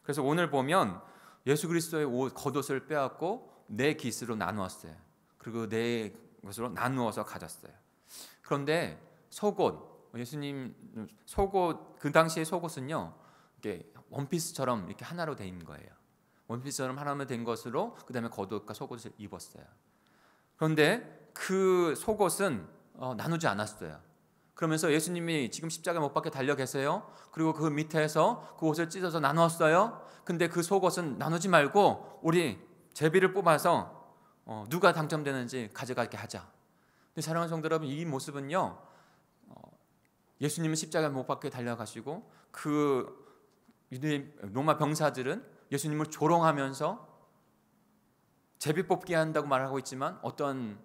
그래서 오늘 보면 예수 그리스도의 옷, 겉옷을 빼앗고 네 깃으로 나누었어요. 그리고 네 것으로 나누어서 가졌어요. 그런데 속옷, 예수님 속옷, 그 당시의 속옷은요, 이렇게 원피스처럼 이렇게 하나로 된 거예요. 원피스처럼 하나로 된 것으로 그 다음에 겉옷과 속옷을 입었어요. 그런데 그 속옷은 나누지 않았어요. 그러면서 예수님이 지금 십자가에 못 박혀 달려 계세요. 그리고 그 밑에서 그 옷을 찢어서 나누었어요. 근데 그 속옷은 나누지 말고 우리 제비를 뽑아서 누가 당첨되는지 가져가게 하자. 근데 사랑하는 성도 여러분, 이 모습은요, 예수님은 십자가에 못 박혀 달려가시고 그 로마 병사들은 예수님을 조롱하면서 제비 뽑기 한다고 말하고 있지만 어떤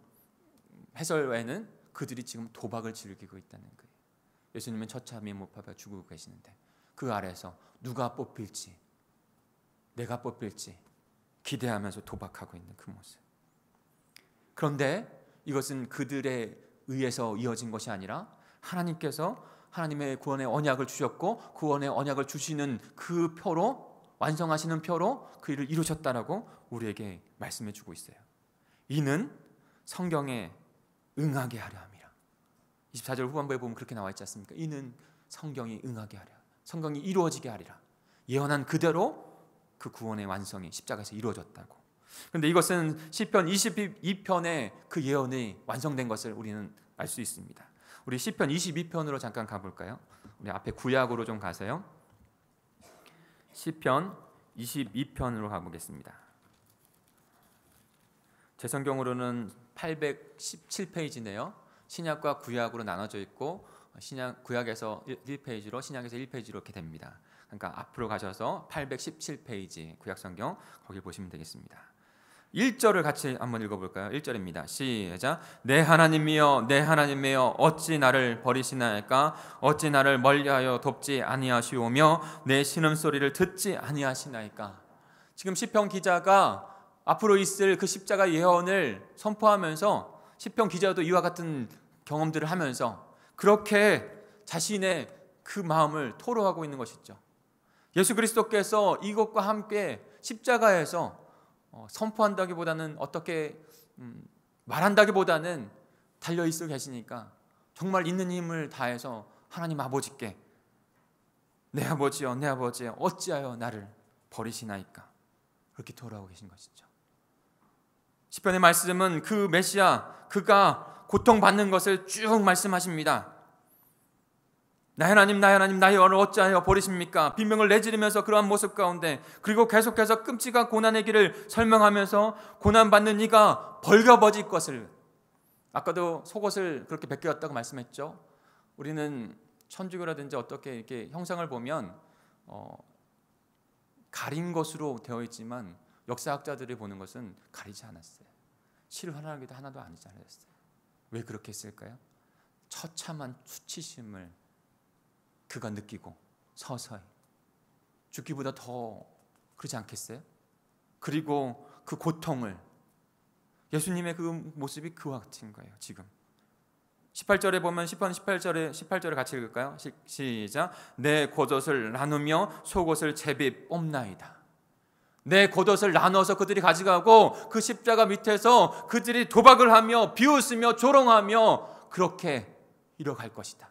해설에는 그들이 지금 도박을 즐기고 있다는 거예요. 예수님은 처참히 못 박혀 죽고 계시는데 그 아래에서 누가 뽑힐지, 내가 뽑힐지 기대하면서 도박하고 있는 그 모습. 그런데 이것은 그들에 의해서 이어진 것이 아니라 하나님께서 하나님의 구원의 언약을 주셨고 구원의 언약을 주시는 그 표로, 완성하시는 표로 그 일을 이루셨다라고 우리에게 말씀해 주고 있어요. 이는 성경에 응하게 하려 함이라. 24절 후반부에 보면 그렇게 나와 있지 않습니까? 이는 성경이 응하게 하려, 성경이 이루어지게 하리라. 예언한 그대로 그 구원의 완성이 십자가에서 이루어졌다고. 그런데 이것은 시편 22편의 그 예언이 완성된 것을 우리는 알 수 있습니다. 우리 시편 22편으로 잠깐 가볼까요? 우리 앞에 구약으로 좀 가세요. 시편 22편으로 가보겠습니다. 제 성경으로는 817페이지네요. 신약과 구약으로 나눠져 있고 구약에서 1페이지로, 신약에서 1페이지로 이렇게 됩니다. 그러니까 앞으로 가셔서 817페이지 구약 성경 거기 보시면 되겠습니다. 1절을 같이 한번 읽어볼까요? 1절입니다. 시작. 내 하나님이여, 내 하나님이여, 어찌 나를 버리시나이까? 어찌 나를 멀리하여 돕지 아니하시오며 내 신음소리를 듣지 아니하시나이까? 지금 시편 기자가 앞으로 있을 그 십자가 예언을 선포하면서 시편 기자도 이와 같은 경험들을 하면서 그렇게 자신의 그 마음을 토로하고 있는 것이죠. 예수 그리스도께서 이것과 함께 십자가에서 선포한다기보다는 어떻게 말한다기보다는 달려있어 계시니까 정말 있는 힘을 다해서 하나님 아버지께 내 아버지여, 내 아버지여, 어찌하여 나를 버리시나이까? 그렇게 돌아오고 계신 것이죠. 시편의 말씀은 그 메시아, 그가 고통받는 것을 쭉 말씀하십니다. 나의 하나님, 나의 하나님, 나의 여호와를 어찌하여 버리십니까? 비명을 내지르면서 그러한 모습 가운데, 그리고 계속해서 끔찍한 고난의 길을 설명하면서 고난받는 이가 벌거벗을 것을, 아까도 속옷을 그렇게 벗겼다고 말씀했죠. 우리는 천주교라든지 어떻게 이렇게 형상을 보면 가린 것으로 되어 있지만 역사학자들이 보는 것은 가리지 않았어요. 실화하기도 하나도 아니지 않았어요. 왜 그렇게 했을까요? 처참한 수치심을 그가 느끼고 서서히 죽기보다 더 그러지 않겠어요? 그리고 그 고통을, 예수님의 그 모습이 그와 같은 거예요. 지금 18절에 보면 시편 18절에 같이 읽을까요? 시작. 내 겉옷을 나누며 속옷을 제비 뽑나이다. 내 겉옷을 나눠서 그들이 가져가고 그 십자가 밑에서 그들이 도박을 하며 비웃으며 조롱하며 그렇게 이뤄갈 것이다.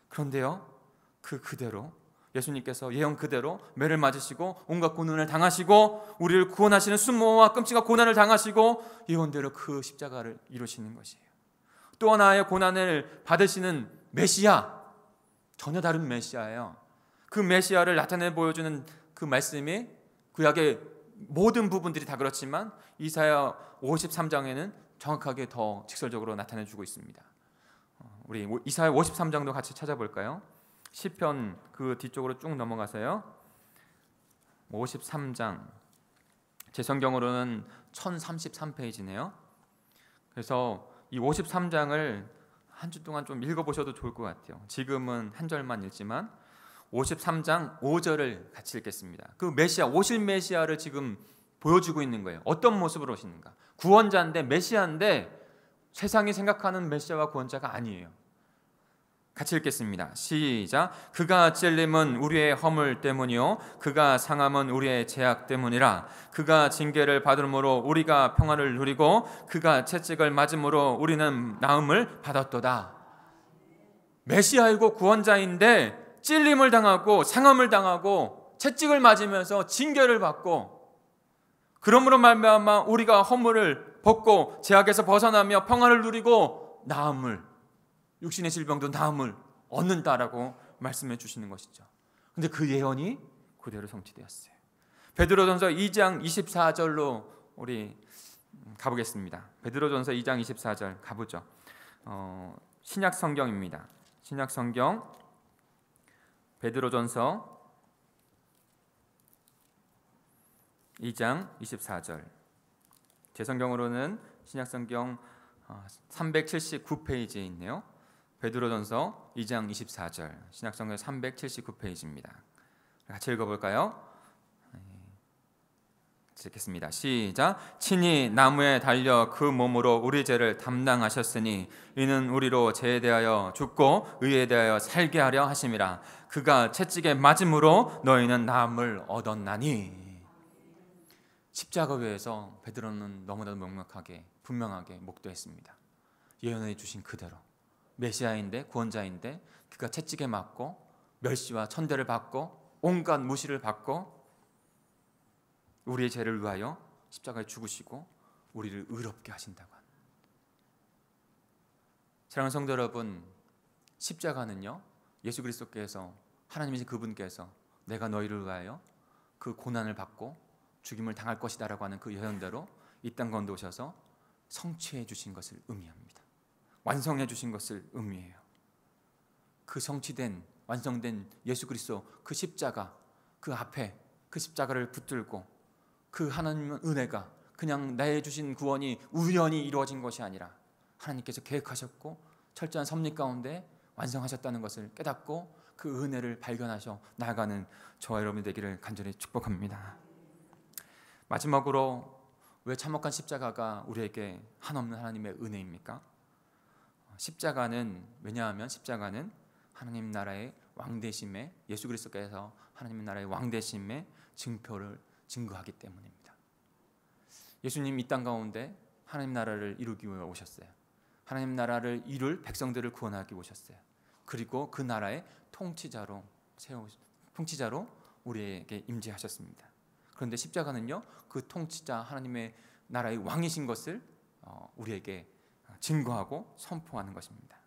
그런데요, 그대로 예수님께서 예언 그대로 매를 맞으시고 온갖 고난을 당하시고 우리를 구원하시는 순모와 끔찍한 고난을 당하시고 예언대로 그 십자가를 이루시는 것이에요. 또 하나의 고난을 받으시는 메시아, 전혀 다른 메시아예요. 그 메시아를 나타내 보여주는 그 말씀이 구약의 모든 부분들이 다 그렇지만 이사야 53장에는 정확하게 더 직설적으로 나타내주고 있습니다. 우리 이사야 53장도 같이 찾아볼까요? 시편 그 뒤쪽으로 쭉 넘어가세요. 53장, 제 성경으로는 1033페이지네요. 그래서 이 53장을 한 주 동안 좀 읽어보셔도 좋을 것 같아요. 지금은 한 절만 읽지만 53장 5절을 같이 읽겠습니다. 그 메시아, 오실 메시아를 지금 보여주고 있는 거예요. 어떤 모습으로 오시는가? 구원자인데, 메시아인데 세상이 생각하는 메시아와 구원자가 아니에요. 같이 읽겠습니다. 시작. 그가 찔림은 우리의 허물 때문이요 그가 상함은 우리의 죄악 때문이라. 그가 징계를 받음으로 우리가 평안을 누리고 그가 채찍을 맞음으로 우리는 나음을 받았도다. 메시아이고 구원자인데 찔림을 당하고 상함을 당하고 채찍을 맞으면서 징계를 받고, 그러므로 말미암아 우리가 허물을 벗고 죄악에서 벗어나며 평안을 누리고 나음을, 육신의 질병도 나음을 얻는다라고 말씀해 주시는 것이죠. 근데 그 예언이 그대로 성취되었어요. 베드로전서 2장 24절로 우리 가보겠습니다. 베드로전서 2장 24절 가보죠. 신약 성경입니다. 신약 성경 베드로전서 2장 24절. 제 성경으로는 신약 성경 379페이지에 있네요. 베드로전서 2장 24절, 신약 성경 379페이지입니다. 같이 읽어볼까요? 읽겠습니다. 시작. 친히 나무에 달려 그 몸으로 우리 죄를 담당하셨으니 이는 우리로 죄에 대하여 죽고 의에 대하여 살게 하려 하심이라. 그가 채찍에 맞음으로 너희는 나음을 얻었나니. 십자가 위에서 베드로는 너무나도 명확하게 분명하게 목도했습니다. 예언해 주신 그대로 메시아인데 구원자인데 그가 채찍에 맞고 멸시와 천대를 받고 온갖 무시를 받고 우리의 죄를 위하여 십자가에 죽으시고 우리를 의롭게 하신다고 합니다. 사랑하는 성도 여러분, 십자가는요, 예수 그리스도께서, 하나님이신 그분께서 내가 너희를 위하여 그 고난을 받고 죽임을 당할 것이다 라고 하는 그 예언대로 이 땅 가운데 오셔서 성취해 주신 것을 의미합니다. 완성해 주신 것을 의미해요. 그 성취된 완성된 예수 그리스도 그 십자가, 그 앞에 그 십자가를 붙들고 그 하나님의 은혜가 그냥 나의 주신 구원이 우연히 이루어진 것이 아니라 하나님께서 계획하셨고 철저한 섭리 가운데 완성하셨다는 것을 깨닫고 그 은혜를 발견하셔 나아가는 저와 여러분이 되기를 간절히 축복합니다. 마지막으로 왜 참혹한 십자가가 우리에게 한없는 하나님의 은혜입니까? 십자가는, 왜냐하면 십자가는 하나님 나라의 왕되심에, 예수 그리스도께서 하나님 나라의 왕되심의 증표를 증거하기 때문입니다. 예수님 이 땅 가운데 하나님 나라를 이루기 위해 오셨어요. 하나님 나라를 이룰 백성들을 구원하기 오셨어요. 그리고 그 나라의 통치자로 우리에게 임재하셨습니다. 그런데 십자가는요, 그 통치자 하나님의 나라의 왕이신 것을 우리에게 증거하고 선포하는 것입니다.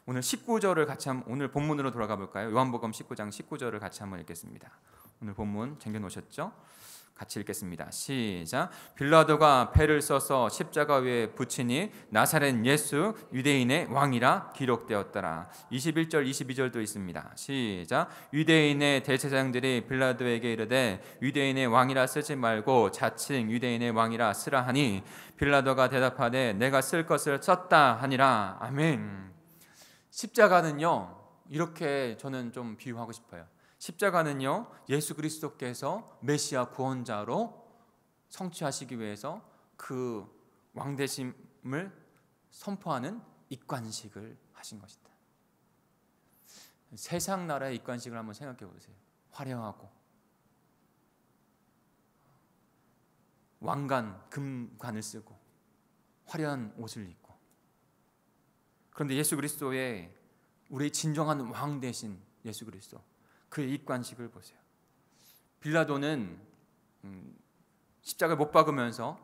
오늘 19절을 같이 오늘 본문으로 돌아가 볼까요? 요한복음 19장 19절을 같이 한번 읽겠습니다. 오늘 본문 챙겨 놓으셨죠? 같이 읽겠습니다. 시작. 빌라도가 패를 써서 십자가 위에 붙이니 나사렛 예수 유대인의 왕이라 기록되었더라. 21절 22절도 있습니다. 시작. 유대인의 대제사장들이 빌라도에게 이르되 유대인의 왕이라 쓰지 말고 자칭 유대인의 왕이라 쓰라 하니 빌라도가 대답하되 내가 쓸 것을 썼다 하니라. 아멘. 십자가는요, 이렇게 저는 좀 비유하고 싶어요. 십자가는요, 예수 그리스도께서 메시아 구원자로 성취하시기 위해서 그 왕되심을 선포하는 입관식을 하신 것이다. 세상 나라의 입관식을 한번 생각해 보세요. 화려하고 왕관, 금관을 쓰고 화려한 옷을 입고, 그런데 예수 그리스도의 우리의 진정한 왕 되신 예수 그리스도, 그의 입관식을 보세요. 빌라도는 십자가를 못 박으면서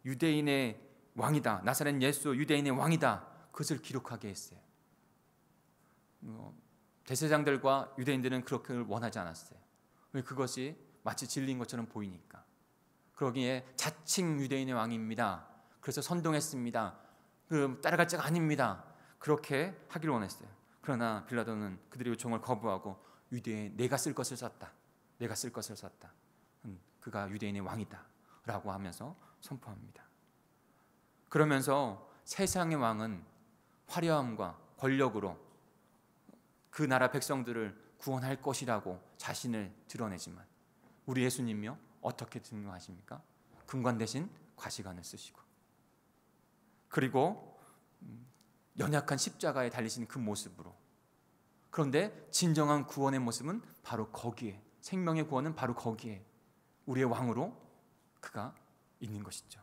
유대인의 왕이다, 나사렛 예수 유대인의 왕이다, 그것을 기록하게 했어요. 대제사장들과 유대인들은 그렇게 원하지 않았어요. 왜? 그것이 마치 진리인 것처럼 보이니까. 그러기에 자칭 유대인의 왕입니다, 그래서 선동했습니다, 따라갈 자가 아닙니다, 그렇게 하기를 원했어요. 그러나 빌라도는 그들의 요청을 거부하고 유대인, 내가 쓸 것을 썼다, 내가 쓸 것을 썼다, 그가 유대인의 왕이다 라고 하면서 선포합니다. 그러면서 세상의 왕은 화려함과 권력으로 그 나라 백성들을 구원할 것이라고 자신을 드러내지만 우리 예수님이요, 어떻게 증거하십니까? 금관 대신 과시관을 쓰시고, 그리고 연약한 십자가에 달리신 그 모습으로. 그런데 진정한 구원의 모습은 바로 거기에, 생명의 구원은 바로 거기에 우리의 왕으로 그가 있는 것이죠.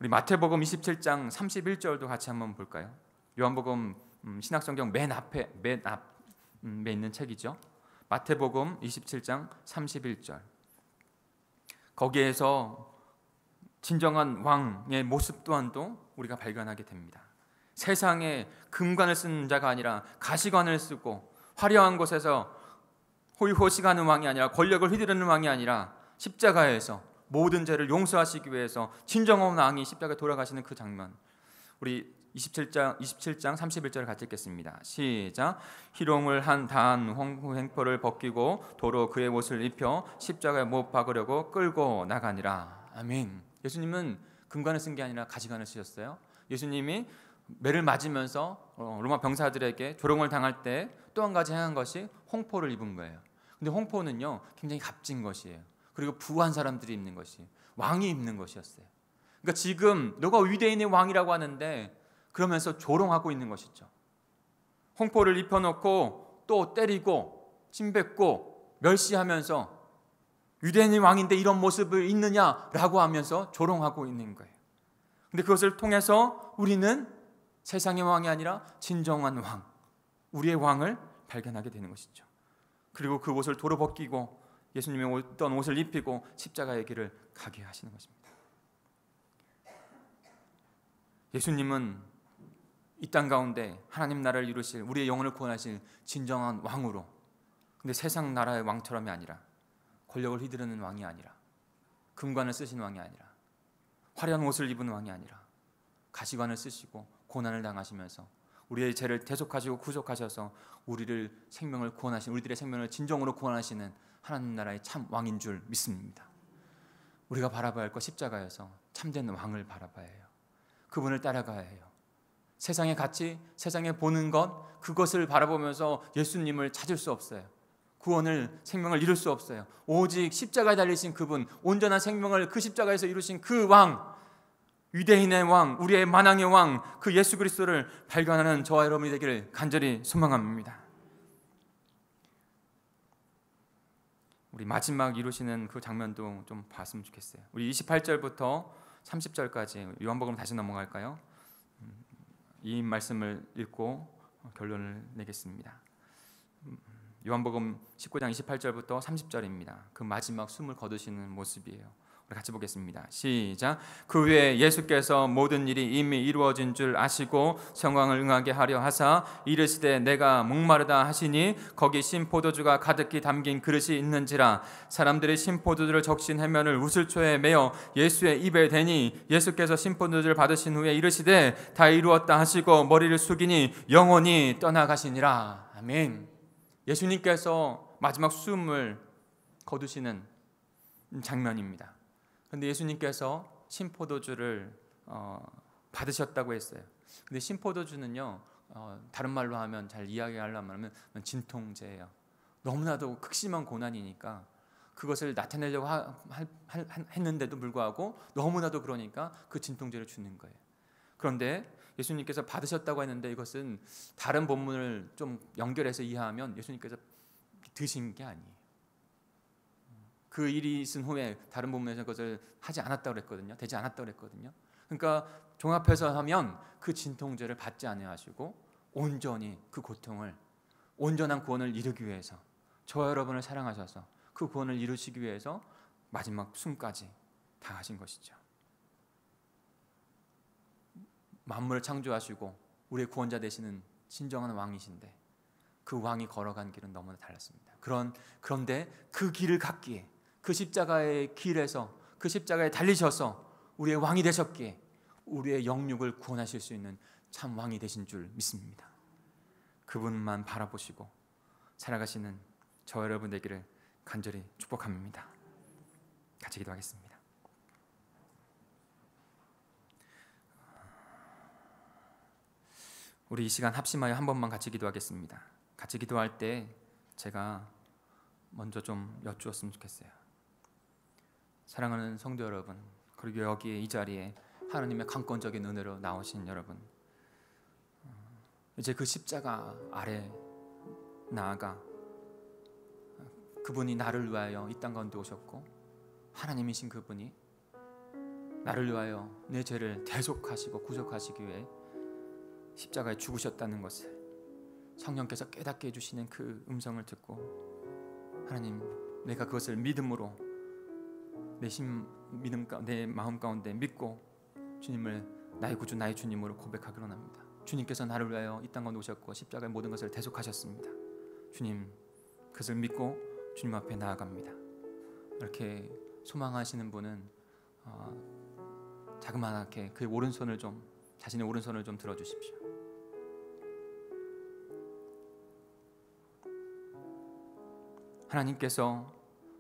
우리 마태복음 27장 31절도 같이 한번 볼까요? 요한복음 신약성경 맨 앞에 있는 책이죠. 마태복음 27장 31절. 거기에서 진정한 왕의 모습 또한도 우리가 발견하게 됩니다. 세상에 금관을 쓰는 자가 아니라 가시관을 쓰고 화려한 곳에서 호의호식하는 왕이 아니라 권력을 휘두르는 왕이 아니라 십자가에서 모든 죄를 용서하시기 위해서 진정한 왕이 십자가에 돌아가시는 그 장면. 우리 27장 31절을 같이 읽겠습니다. 시작. 희롱을 한 다한 횡포를 벗기고 도로 그의 옷을 입혀 십자가에 못 박으려고 끌고 나가니라. 아멘. 예수님은 금관을 쓴 게 아니라 가시관을 쓰셨어요. 예수님이 매를 맞으면서 로마 병사들에게 조롱을 당할 때 또 한 가지 행한 것이 홍포를 입은 거예요. 근데 홍포는요 굉장히 값진 것이에요. 그리고 부한 사람들이 입는 것이, 왕이 입는 것이었어요. 그러니까 지금 너가 유대인의 왕이라고 하는데 그러면서 조롱하고 있는 것이죠. 홍포를 입혀놓고 또 때리고 침뱉고 멸시하면서 유대인의 왕인데 이런 모습을 있느냐라고 하면서 조롱하고 있는 거예요. 근데 그것을 통해서 우리는 세상의 왕이 아니라 진정한 왕, 우리의 왕을 발견하게 되는 것이죠. 그리고 그 옷을 도로 벗기고 예수님의 어떤 옷을 입히고 십자가의 길을 가게 하시는 것입니다. 예수님은 이 땅 가운데 하나님 나라를 이루실, 우리의 영혼을 구원하실 진정한 왕으로, 근데 세상 나라의 왕처럼이 아니라, 권력을 휘두르는 왕이 아니라, 금관을 쓰신 왕이 아니라, 화려한 옷을 입은 왕이 아니라 가시관을 쓰시고 고난을 당하시면서 우리의 죄를 대속하시고 구속하셔서 우리를 생명을 구원하신, 우리들의 생명을 진정으로 구원하시는 하나님 나라의 참 왕인 줄 믿습니다. 우리가 바라봐야 할 것 십자가에서 참된 왕을 바라봐야 해요. 그분을 따라가야 해요. 세상의 가치, 세상에 보는 것, 그것을 바라보면서 예수님을 찾을 수 없어요. 구원을, 생명을 이룰 수 없어요. 오직 십자가에 달리신 그분, 온전한 생명을 그 십자가에서 이루신 그 왕, 유대인의 왕, 우리의 만왕의 왕, 그 예수 그리스도를 발견하는 저와 여러분이 되기를 간절히 소망합니다. 우리 마지막 이루시는 그 장면도 좀 봤으면 좋겠어요. 우리 28절부터 30절까지 요한복음 다시 넘어갈까요? 이 말씀을 읽고 결론을 내겠습니다. 요한복음 19장 28절부터 30절입니다. 그 마지막 숨을 거두시는 모습이에요. 우리 같이 보겠습니다. 시작. 그 후에 예수께서 모든 일이 이미 이루어진 줄 아시고 성광을 응하게 하려 하사 이르시되 내가 목마르다 하시니 거기 신포도주가 가득히 담긴 그릇이 있는지라. 사람들이 신포도주를 적신 해면을 우슬초에 메어 예수의 입에 대니 예수께서 신포도주를 받으신 후에 이르시되 다 이루었다 하시고 머리를 숙이니 영원히 떠나가시니라. 아멘. 예수님께서 마지막 숨을 거두시는 장면입니다. 그런데 예수님께서 신포도주를 받으셨다고 했어요. 근데 신포도주는요, 다른 말로 하면 잘 이야기하려면 진통제예요. 너무나도 극심한 고난이니까 그것을 나타내려고 했는데도 불구하고 너무나도 그러니까 그 진통제를 주는 거예요. 그런데 예수님께서 받으셨다고 했는데 이것은 다른 본문을 좀 연결해서 이해하면 예수님께서 드신 게 아니에요. 그 일이 있은 후에 다른 본문에서 그것을 하지 않았다고 그랬거든요. 되지 않았다고 그랬거든요. 그러니까 종합해서 하면 그 진통제를 받지 아니하시고 온전히 그 고통을, 온전한 구원을 이루기 위해서, 저와 여러분을 사랑하셔서 그 구원을 이루시기 위해서 마지막 숨까지 다 하신 것이죠. 만물을 창조하시고 우리의 구원자 되시는 진정한 왕이신데 그 왕이 걸어간 길은 너무나 달랐습니다. 그런데 그 길을 갔기에, 그 십자가의 길에서, 그 십자가에 달리셔서 우리의 왕이 되셨기에 우리의 영육을 구원하실 수 있는 참 왕이 되신 줄 믿습니다. 그분만 바라보시고 살아가시는 저와 여러분 되기를 간절히 축복합니다. 같이 기도하겠습니다. 우리 이 시간 합심하여 한 번만 같이 기도하겠습니다. 같이 기도할 때 제가 먼저 좀 여쭈었으면 좋겠어요. 사랑하는 성도 여러분, 그리고 여기 이 자리에 하나님의 강권적인 은혜로 나오신 여러분, 이제 그 십자가 아래 나아가 그분이 나를 위하여 이 땅 가운데 오셨고, 하나님이신 그분이 나를 위하여 내 죄를 대속하시고 구속하시기 위해 십자가에 죽으셨다는 것을 성령께서 깨닫게 해주시는 그 음성을 듣고, 하나님, 내가 그것을 믿음으로 내 마음 가운데 믿고 주님을 나의 구주 나의 주님으로 고백하기로 합니다. 주님께서 나를 위하여 이 땅 가운데 오셨고 십자가의 모든 것을 대속하셨습니다. 주님, 그것을 믿고 주님 앞에 나아갑니다. 이렇게 소망하시는 분은 자그마하게 그의 오른손을 좀, 자신의 오른손을 좀 들어주십시오. 하나님께서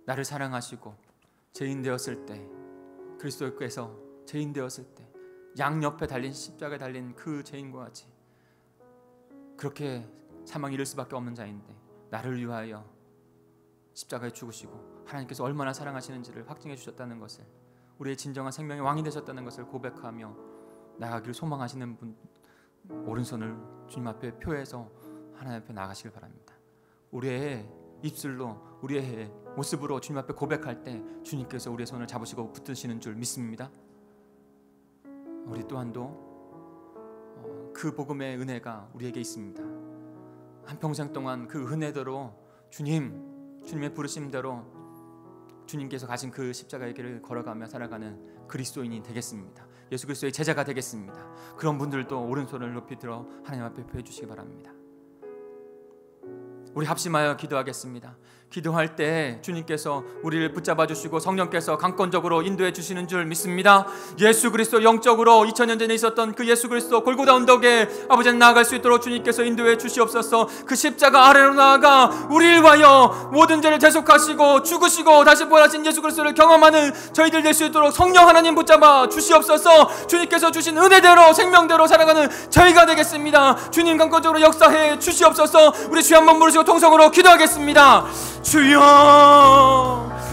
나를 사랑하시고 죄인 되었을 때, 그리스도께서 죄인 되었을 때 양옆에 달린 십자가에 달린 그 죄인과 같이 그렇게 사망에 이를 수밖에 없는 자인데 나를 위하여 십자가에 죽으시고 하나님께서 얼마나 사랑하시는지를 확증해 주셨다는 것을, 우리의 진정한 생명의 왕이 되셨다는 것을 고백하며 나아가기를 소망하시는 분, 오른손을 주님 앞에 표해서 하나님 앞에 나가시길 바랍니다. 우리의 입술로, 우리의 모습으로 주님 앞에 고백할 때 주님께서 우리의 손을 잡으시고 붙드시는 줄 믿습니다. 우리 또한도 그 복음의 은혜가 우리에게 있습니다. 한평생 동안 그 은혜대로 주님의 부르심대로 주님께서 가신 그 십자가의 길을 걸어가며 살아가는 그리스도인이 되겠습니다. 예수 그리스도의 제자가 되겠습니다. 그런 분들도 오른손을 높이 들어 하나님 앞에 펴 주시기 바랍니다. 우리 합심하여 기도하겠습니다. 기도할 때 주님께서 우리를 붙잡아 주시고 성령께서 강권적으로 인도해 주시는 줄 믿습니다. 예수 그리스도 영적으로 2000년 전에 있었던 그 예수 그리스도 골고다 언덕에 아버지는 나아갈 수 있도록 주님께서 인도해 주시옵소서. 그 십자가 아래로 나아가 우리를 위하여 모든 죄를 대속하시고 죽으시고 다시 부활하신 예수 그리스도를 경험하는 저희들 될 수 있도록 성령 하나님 붙잡아 주시옵소서. 주님께서 주신 은혜대로 생명대로 살아가는 저희가 되겠습니다. 주님 강권적으로 역사해 주시옵소서. 우리 주여 한번 부르시고 통성으로 기도하겠습니다. 주여,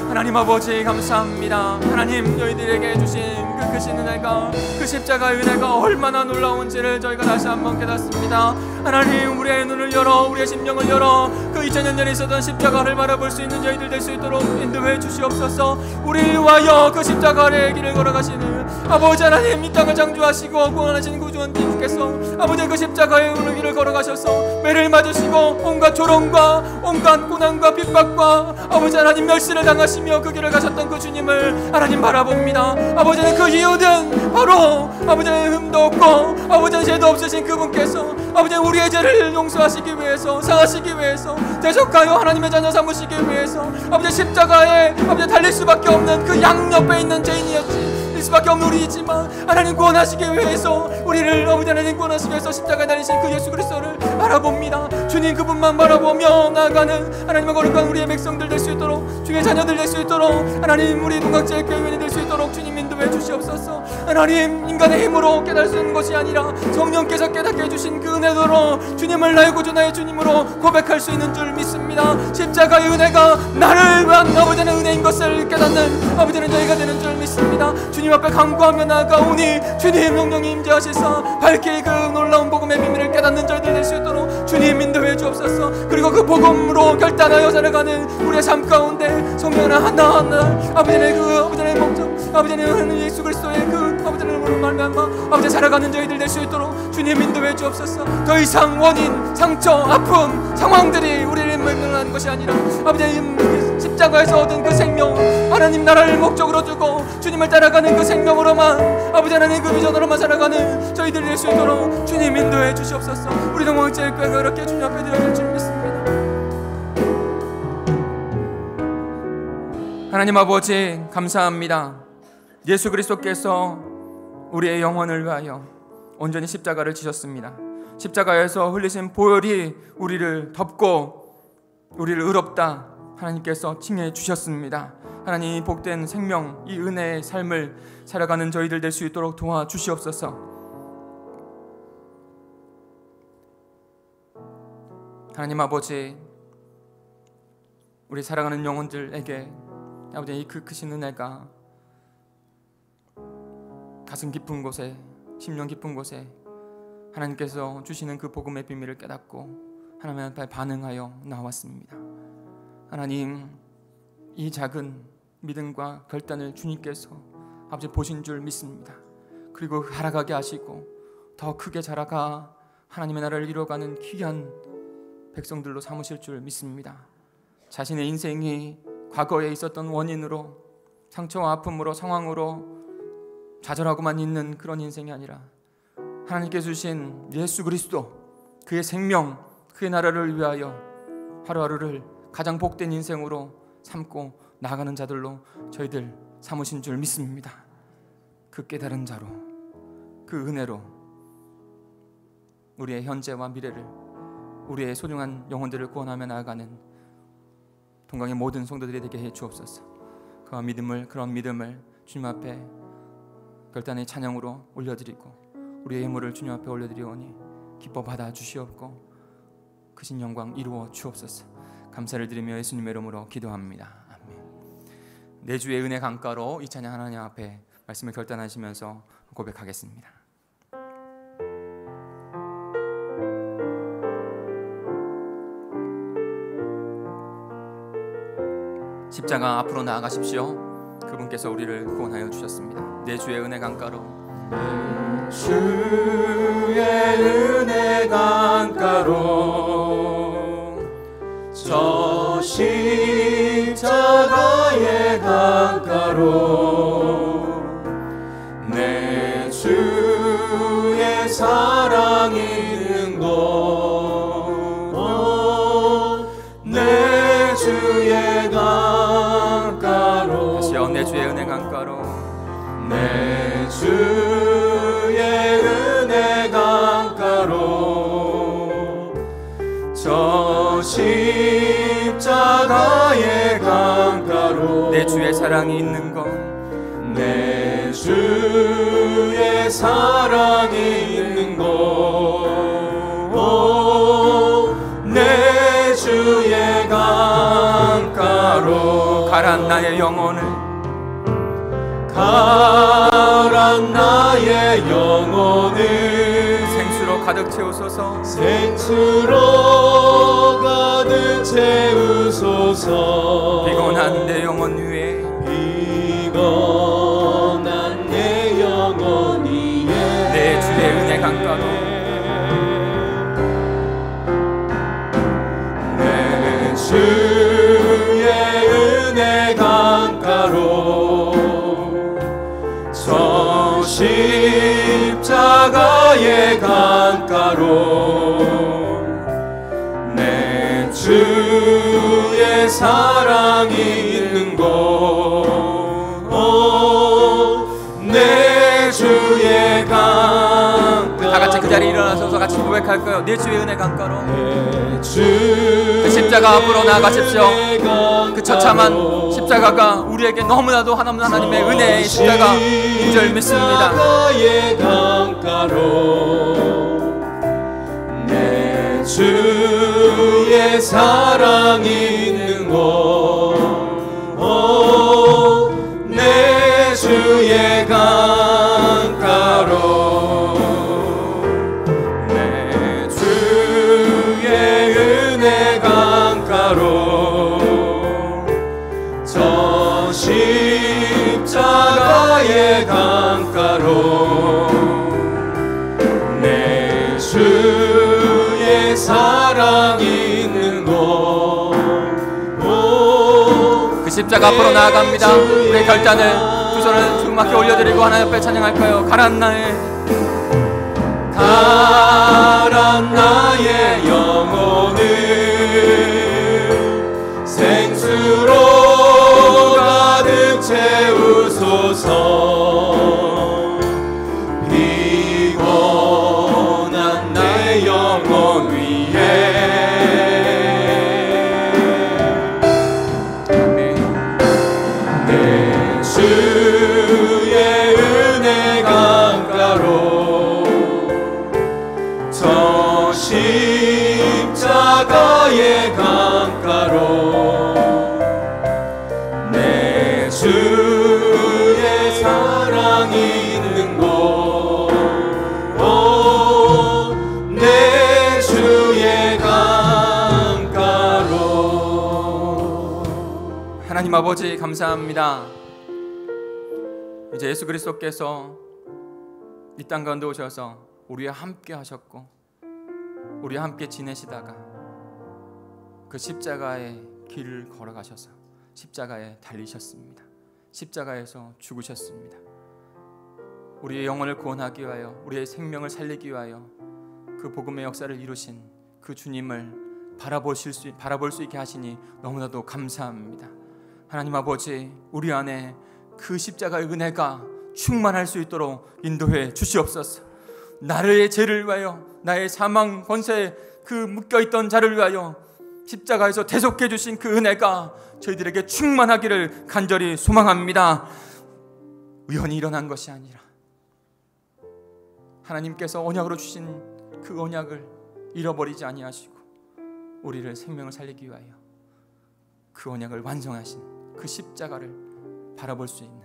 하나님 아버지 감사합니다. 하나님, 저희들에게 주신 그 크신 은혜가, 그 십자가의 은혜가 얼마나 놀라운지를 저희가 다시 한번 깨닫습니다. 하나님, 우리의 눈을 열어, 우리의 심령을 열어 그 2000년 전에 있었던 십자가를 바라볼 수 있는 저희들 될 수 있도록 인도해 주시옵소서. 우리를 위하여 그 십자가 아래의 길을 걸어가시는 아버지 하나님, 이 땅을 창조하시고 구원하신 구주님께서 아버지 그 십자가의 길을 걸어가셔서 매를 맞으시고 온갖 조롱과 온갖 고난과 핍박과 아버지 하나님 멸시를 당하시며 그 길을 가셨던 그 주님을 하나님 바라봅니다. 아버지는 그 이유는 바로 아버지의 흠도 없고 아버지의 죄도 없으신 그분께서 아버지 우리의 죄를 용서하시기 위해서, 사하시기 위해서, 대속하여 하나님의 자녀 삼으시기 위해서 아버지 십자가에 아버지 달릴 수밖에 없는 그 양옆에 있는 죄인이었지 수밖에 없는 우리이지만 하나님 구원하시기 위해서, 우리를 아버지 하나님 구원하시기 위해서 십자가에 달리신 그 예수 그리스도를 바라봅니다. 주님 그분만 바라보며 나아가는 하나님의 거룩한 우리의 백성들 될 수 있도록, 주의 자녀들 될 수 있도록, 하나님 우리 동각제일교회원이 될 수 있도록 주님 인도해 주시옵소서. 하나님, 인간의 힘으로 깨달을 수 있는 것이 아니라 성령께서 깨닫게 해주신 그 은혜대로 주님을 나의 구주 나의 주님으로 고백할 수 있는 줄 믿습니다. 십자가의 은혜가 나를 위한 아버지의 은혜인 것을 깨닫는 아버지는 저희가 되는 줄 믿습니다. 주님 앞에 간구하며 나아가오니 주님 성령이 임재하시사 밝게 그 놀라운 복음의 비밀을 깨닫는 저희들 될 수 있도록 주님 인도해 주옵소서. 그리고 그 복음으로 결단하여 살아가는 우리의 삶 가운데 성령 하나하나 아버지의 그 아버지의 목적, 아버지의 예수 그리스도의 그 아버지의 이름으로 말미암아 아버지 살아가는 저희들 될 수 있도록 주님 인도해 주옵소서. 더 이상 원인, 상처, 아픔, 상황들이 우리를 멸망하는 것이 아니라 아버지 십자가에서 얻은 그 생명, 하나님 나라를 목적으로 두고 주님을 따라가는 그 생명으로만 아버지 하나님 그 비전으로만 살아가는 저희들 될 수 있도록 주님 인도해 주시옵소서. 우리 동원제일교회가 그렇게 주님 앞에 드려질 줄 믿습니다. 하나님 아버지 감사합니다. 예수 그리스도께서 우리의 영혼을 위하여 온전히 십자가를 지셨습니다. 십자가에서 흘리신 보혈이 우리를 덮고 우리를 의롭다 하나님께서 칭해 주셨습니다. 하나님, 복된 생명, 이 은혜의 삶을 살아가는 저희들 될 수 있도록 도와주시옵소서. 하나님 아버지, 우리 살아가는 영혼들에게 아버지 이 그 크신 은혜가 가슴 깊은 곳에, 심령 깊은 곳에 하나님께서 주시는 그 복음의 비밀을 깨닫고 하나님 앞에 반응하여 나왔습니다. 하나님, 이 작은 믿음과 결단을 주님께서 아버지 보신 줄 믿습니다. 그리고 살아가게 하시고 더 크게 자라가 하나님의 나라를 이루어가는 귀한 백성들로 삼으실 줄 믿습니다. 자신의 인생이 과거에 있었던 원인으로 상처와 아픔으로 상황으로 좌절하고만 있는 그런 인생이 아니라 하나님께서 주신 예수 그리스도, 그의 생명, 그의 나라를 위하여 하루하루를 가장 복된 인생으로 삼고 나아가는 자들로 저희들 삼으신 줄 믿습니다. 그 깨달은 자로, 그 은혜로 우리의 현재와 미래를, 우리의 소중한 영혼들을 구원하며 나아가는 동강의 모든 성도들이 되게 해 주옵소서. 그런 믿음을 주님 앞에 결단의 찬양으로 올려드리고 우리의 예물을 주님 앞에 올려드리오니 기뻐 받아 주시옵고 크신 영광 이루어 주옵소서. 감사를 드리며 예수님의 이름으로 기도합니다. 아멘. 내 주의 은혜 강가로 이 찬양 하나님 앞에 말씀을 결단하시면서 고백하겠습니다. 십자가 앞으로 나아가십시오. 그분께서 우리를 구원하여 주셨습니다. 내 주의 은혜 강가로, 내 주의 은혜 강가로, 저 십자가의 강가로, 내 주의 사랑이 있는 곳, 내 주의 강가로, 다시요. 내 주의 은혜 강가로, 내 주의 은혜 강가로, 저 십자가의 강가로, 내 주의 사랑이 있는 곳, 내 주의 사랑이 있는 곳, 내 주의 강가로, 가란 나의 영혼을, 가란 나의 영혼을 생수로 가득 채우소서, 생수로 가득 채우소서. 피곤한 내 영혼 위에, 피곤한 내 영혼 위에, 내 주의 은혜 강가로, 내 주의 은혜 강가로, 저 십자가의 강가로, 내 주의 사랑이 있는 곳, 내 주의 강가로. 다 같이 그 자리에 일어나셔서 같이 고백할 거예요. 내 주의 은혜 강가로, 그 십자가 앞으로 나아가십시오. 그 처참한 십자가가 우리에게 너무나도 하나님의 은혜의 십자가인 줄 믿습니다. 내 주의 사랑이 있는 곳, 내 주의 강가로, 내 주의 은혜 강가로, 저 십자가의 강가로, 내 주의 사랑이 있는 곳, 그 십자가 앞으로 나아갑니다. 우리의 결단을 두 손을 주님께 올려드리고 하나님 앞에 찬양할까요? 가란 나의 영혼을 생수로 가득 채우소서. 피곤한 내 영혼 위에, 내 주의 은혜 강가로, 저 십자가의 하나님 아버지 감사합니다. 이제 예수 그리스도께서 이 땅 가운데 오셔서 우리와 함께 하셨고 우리와 함께 지내시다가 그 십자가의 길을 걸어가셔서 십자가에 달리셨습니다. 십자가에서 죽으셨습니다. 우리의 영혼을 구원하기 위하여, 우리의 생명을 살리기 위하여 그 복음의 역사를 이루신 그 주님을 바라볼 수 있게 하시니 너무나도 감사합니다. 하나님 아버지, 우리 안에 그 십자가의 은혜가 충만할 수 있도록 인도해 주시옵소서. 나의 죄를 위하여, 나의 사망 권세에 그 묶여있던 자를 위하여 십자가에서 대속해 주신 그 은혜가 저희들에게 충만하기를 간절히 소망합니다. 우연히 일어난 것이 아니라 하나님께서 언약으로 주신 그 언약을 잃어버리지 아니하시고 우리를 생명을 살리기 위하여 그 언약을 완성하신 그 십자가를 바라볼 수 있는,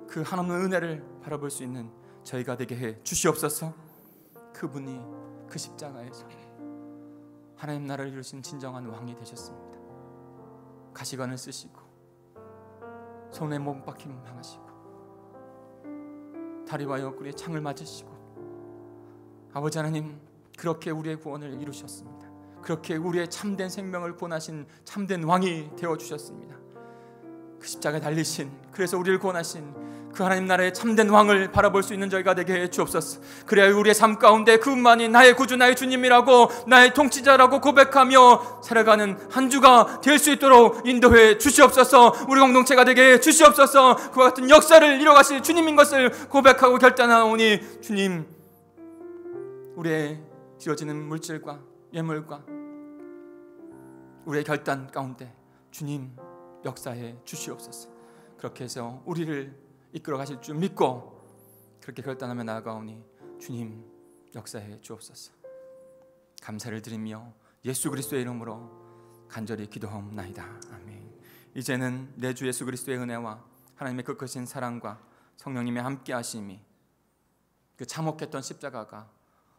그 한없는 은혜를 바라볼 수 있는 저희가 되게 해 주시옵소서. 그분이 그 십자가에서 하나님 나라를 이루신 진정한 왕이 되셨습니다. 가시관을 쓰시고 손에 몸박힘 당하시고 다리와 옆구리에 창을 맞으시고 아버지 하나님, 그렇게 우리의 구원을 이루셨습니다. 그렇게 우리의 참된 생명을 구원하신 참된 왕이 되어주셨습니다. 그 십자가에 달리신, 그래서 우리를 구원하신 그 하나님 나라의 참된 왕을 바라볼 수 있는 저희가 되게 해 주옵소서. 그래야 우리의 삶 가운데 그분만이 나의 구주, 나의 주님이라고, 나의 통치자라고 고백하며 살아가는 한 주가 될 수 있도록 인도해 주시옵소서. 우리 공동체가 되게 해 주시옵소서. 그와 같은 역사를 이뤄가실 주님인 것을 고백하고 결단하오니, 주님, 우리의 지어지는 물질과 예물과 우리의 결단 가운데 주님 역사해 주시옵소서. 그렇게 해서 우리를 이끌어 가실 줄 믿고 그렇게 결단하며 나아가오니 주님 역사해 주옵소서. 감사를 드리며 예수 그리스도의 이름으로 간절히 기도하옵나이다. 아멘. 이제는 내 주 예수 그리스도의 은혜와 하나님의 그 크신 사랑과 성령님의 함께 하심이, 그 참혹했던 십자가가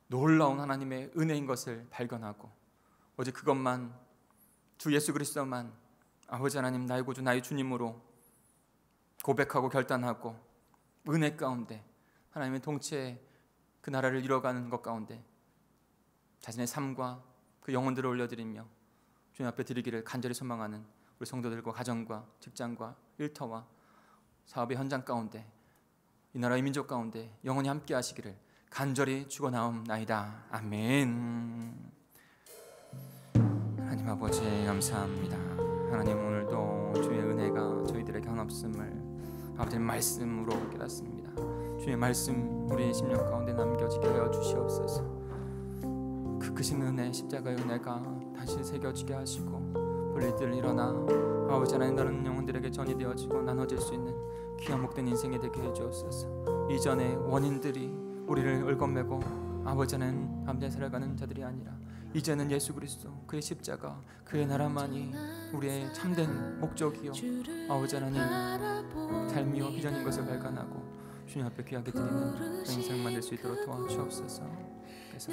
놀라운 하나님의 은혜인 것을 발견하고 오직 그것만, 주 예수 그리스도만 아버지 하나님 나의 구주 나의 주님으로 고백하고 결단하고 은혜 가운데 하나님의 통치의 그 나라를 이뤄가는 것 가운데 자신의 삶과 그 영혼들을 올려드리며 주님 앞에 드리기를 간절히 소망하는 우리 성도들과 가정과 직장과 일터와 사업의 현장 가운데 이 나라의 민족 가운데 영원히 함께 하시기를 간절히 축원하옵나이다. 아멘. 하나님 아버지 감사합니다. 하나님, 오늘도 주의 은혜가 저희들에게 한없음을 아버지의 말씀으로 깨닫습니다. 주의 말씀 우리의 심령 가운데 남겨지게 하여 주시옵소서. 그 크신 은혜, 십자가의 은혜가 다시 새겨지게 하시고 분리들 일어나 아버지 하나님 다른 영혼들에게 전이되어지고 나눠질 수 있는 귀한 복된 인생이 되게 해주옵소서. 이전의 원인들이 우리를 얽어매고 아버지 하나님 함께 살아가는 자들이 아니라 이제는 예수 그리스도, 그의 십자가, 그의 나라만이 우리의 참된 목적이요 아버지 하나님 삶이요 비전인 것을 발견하고 주님 앞에 귀하게 드리는 그 인생 만들 수 있도록 도와주옵소서. 그래서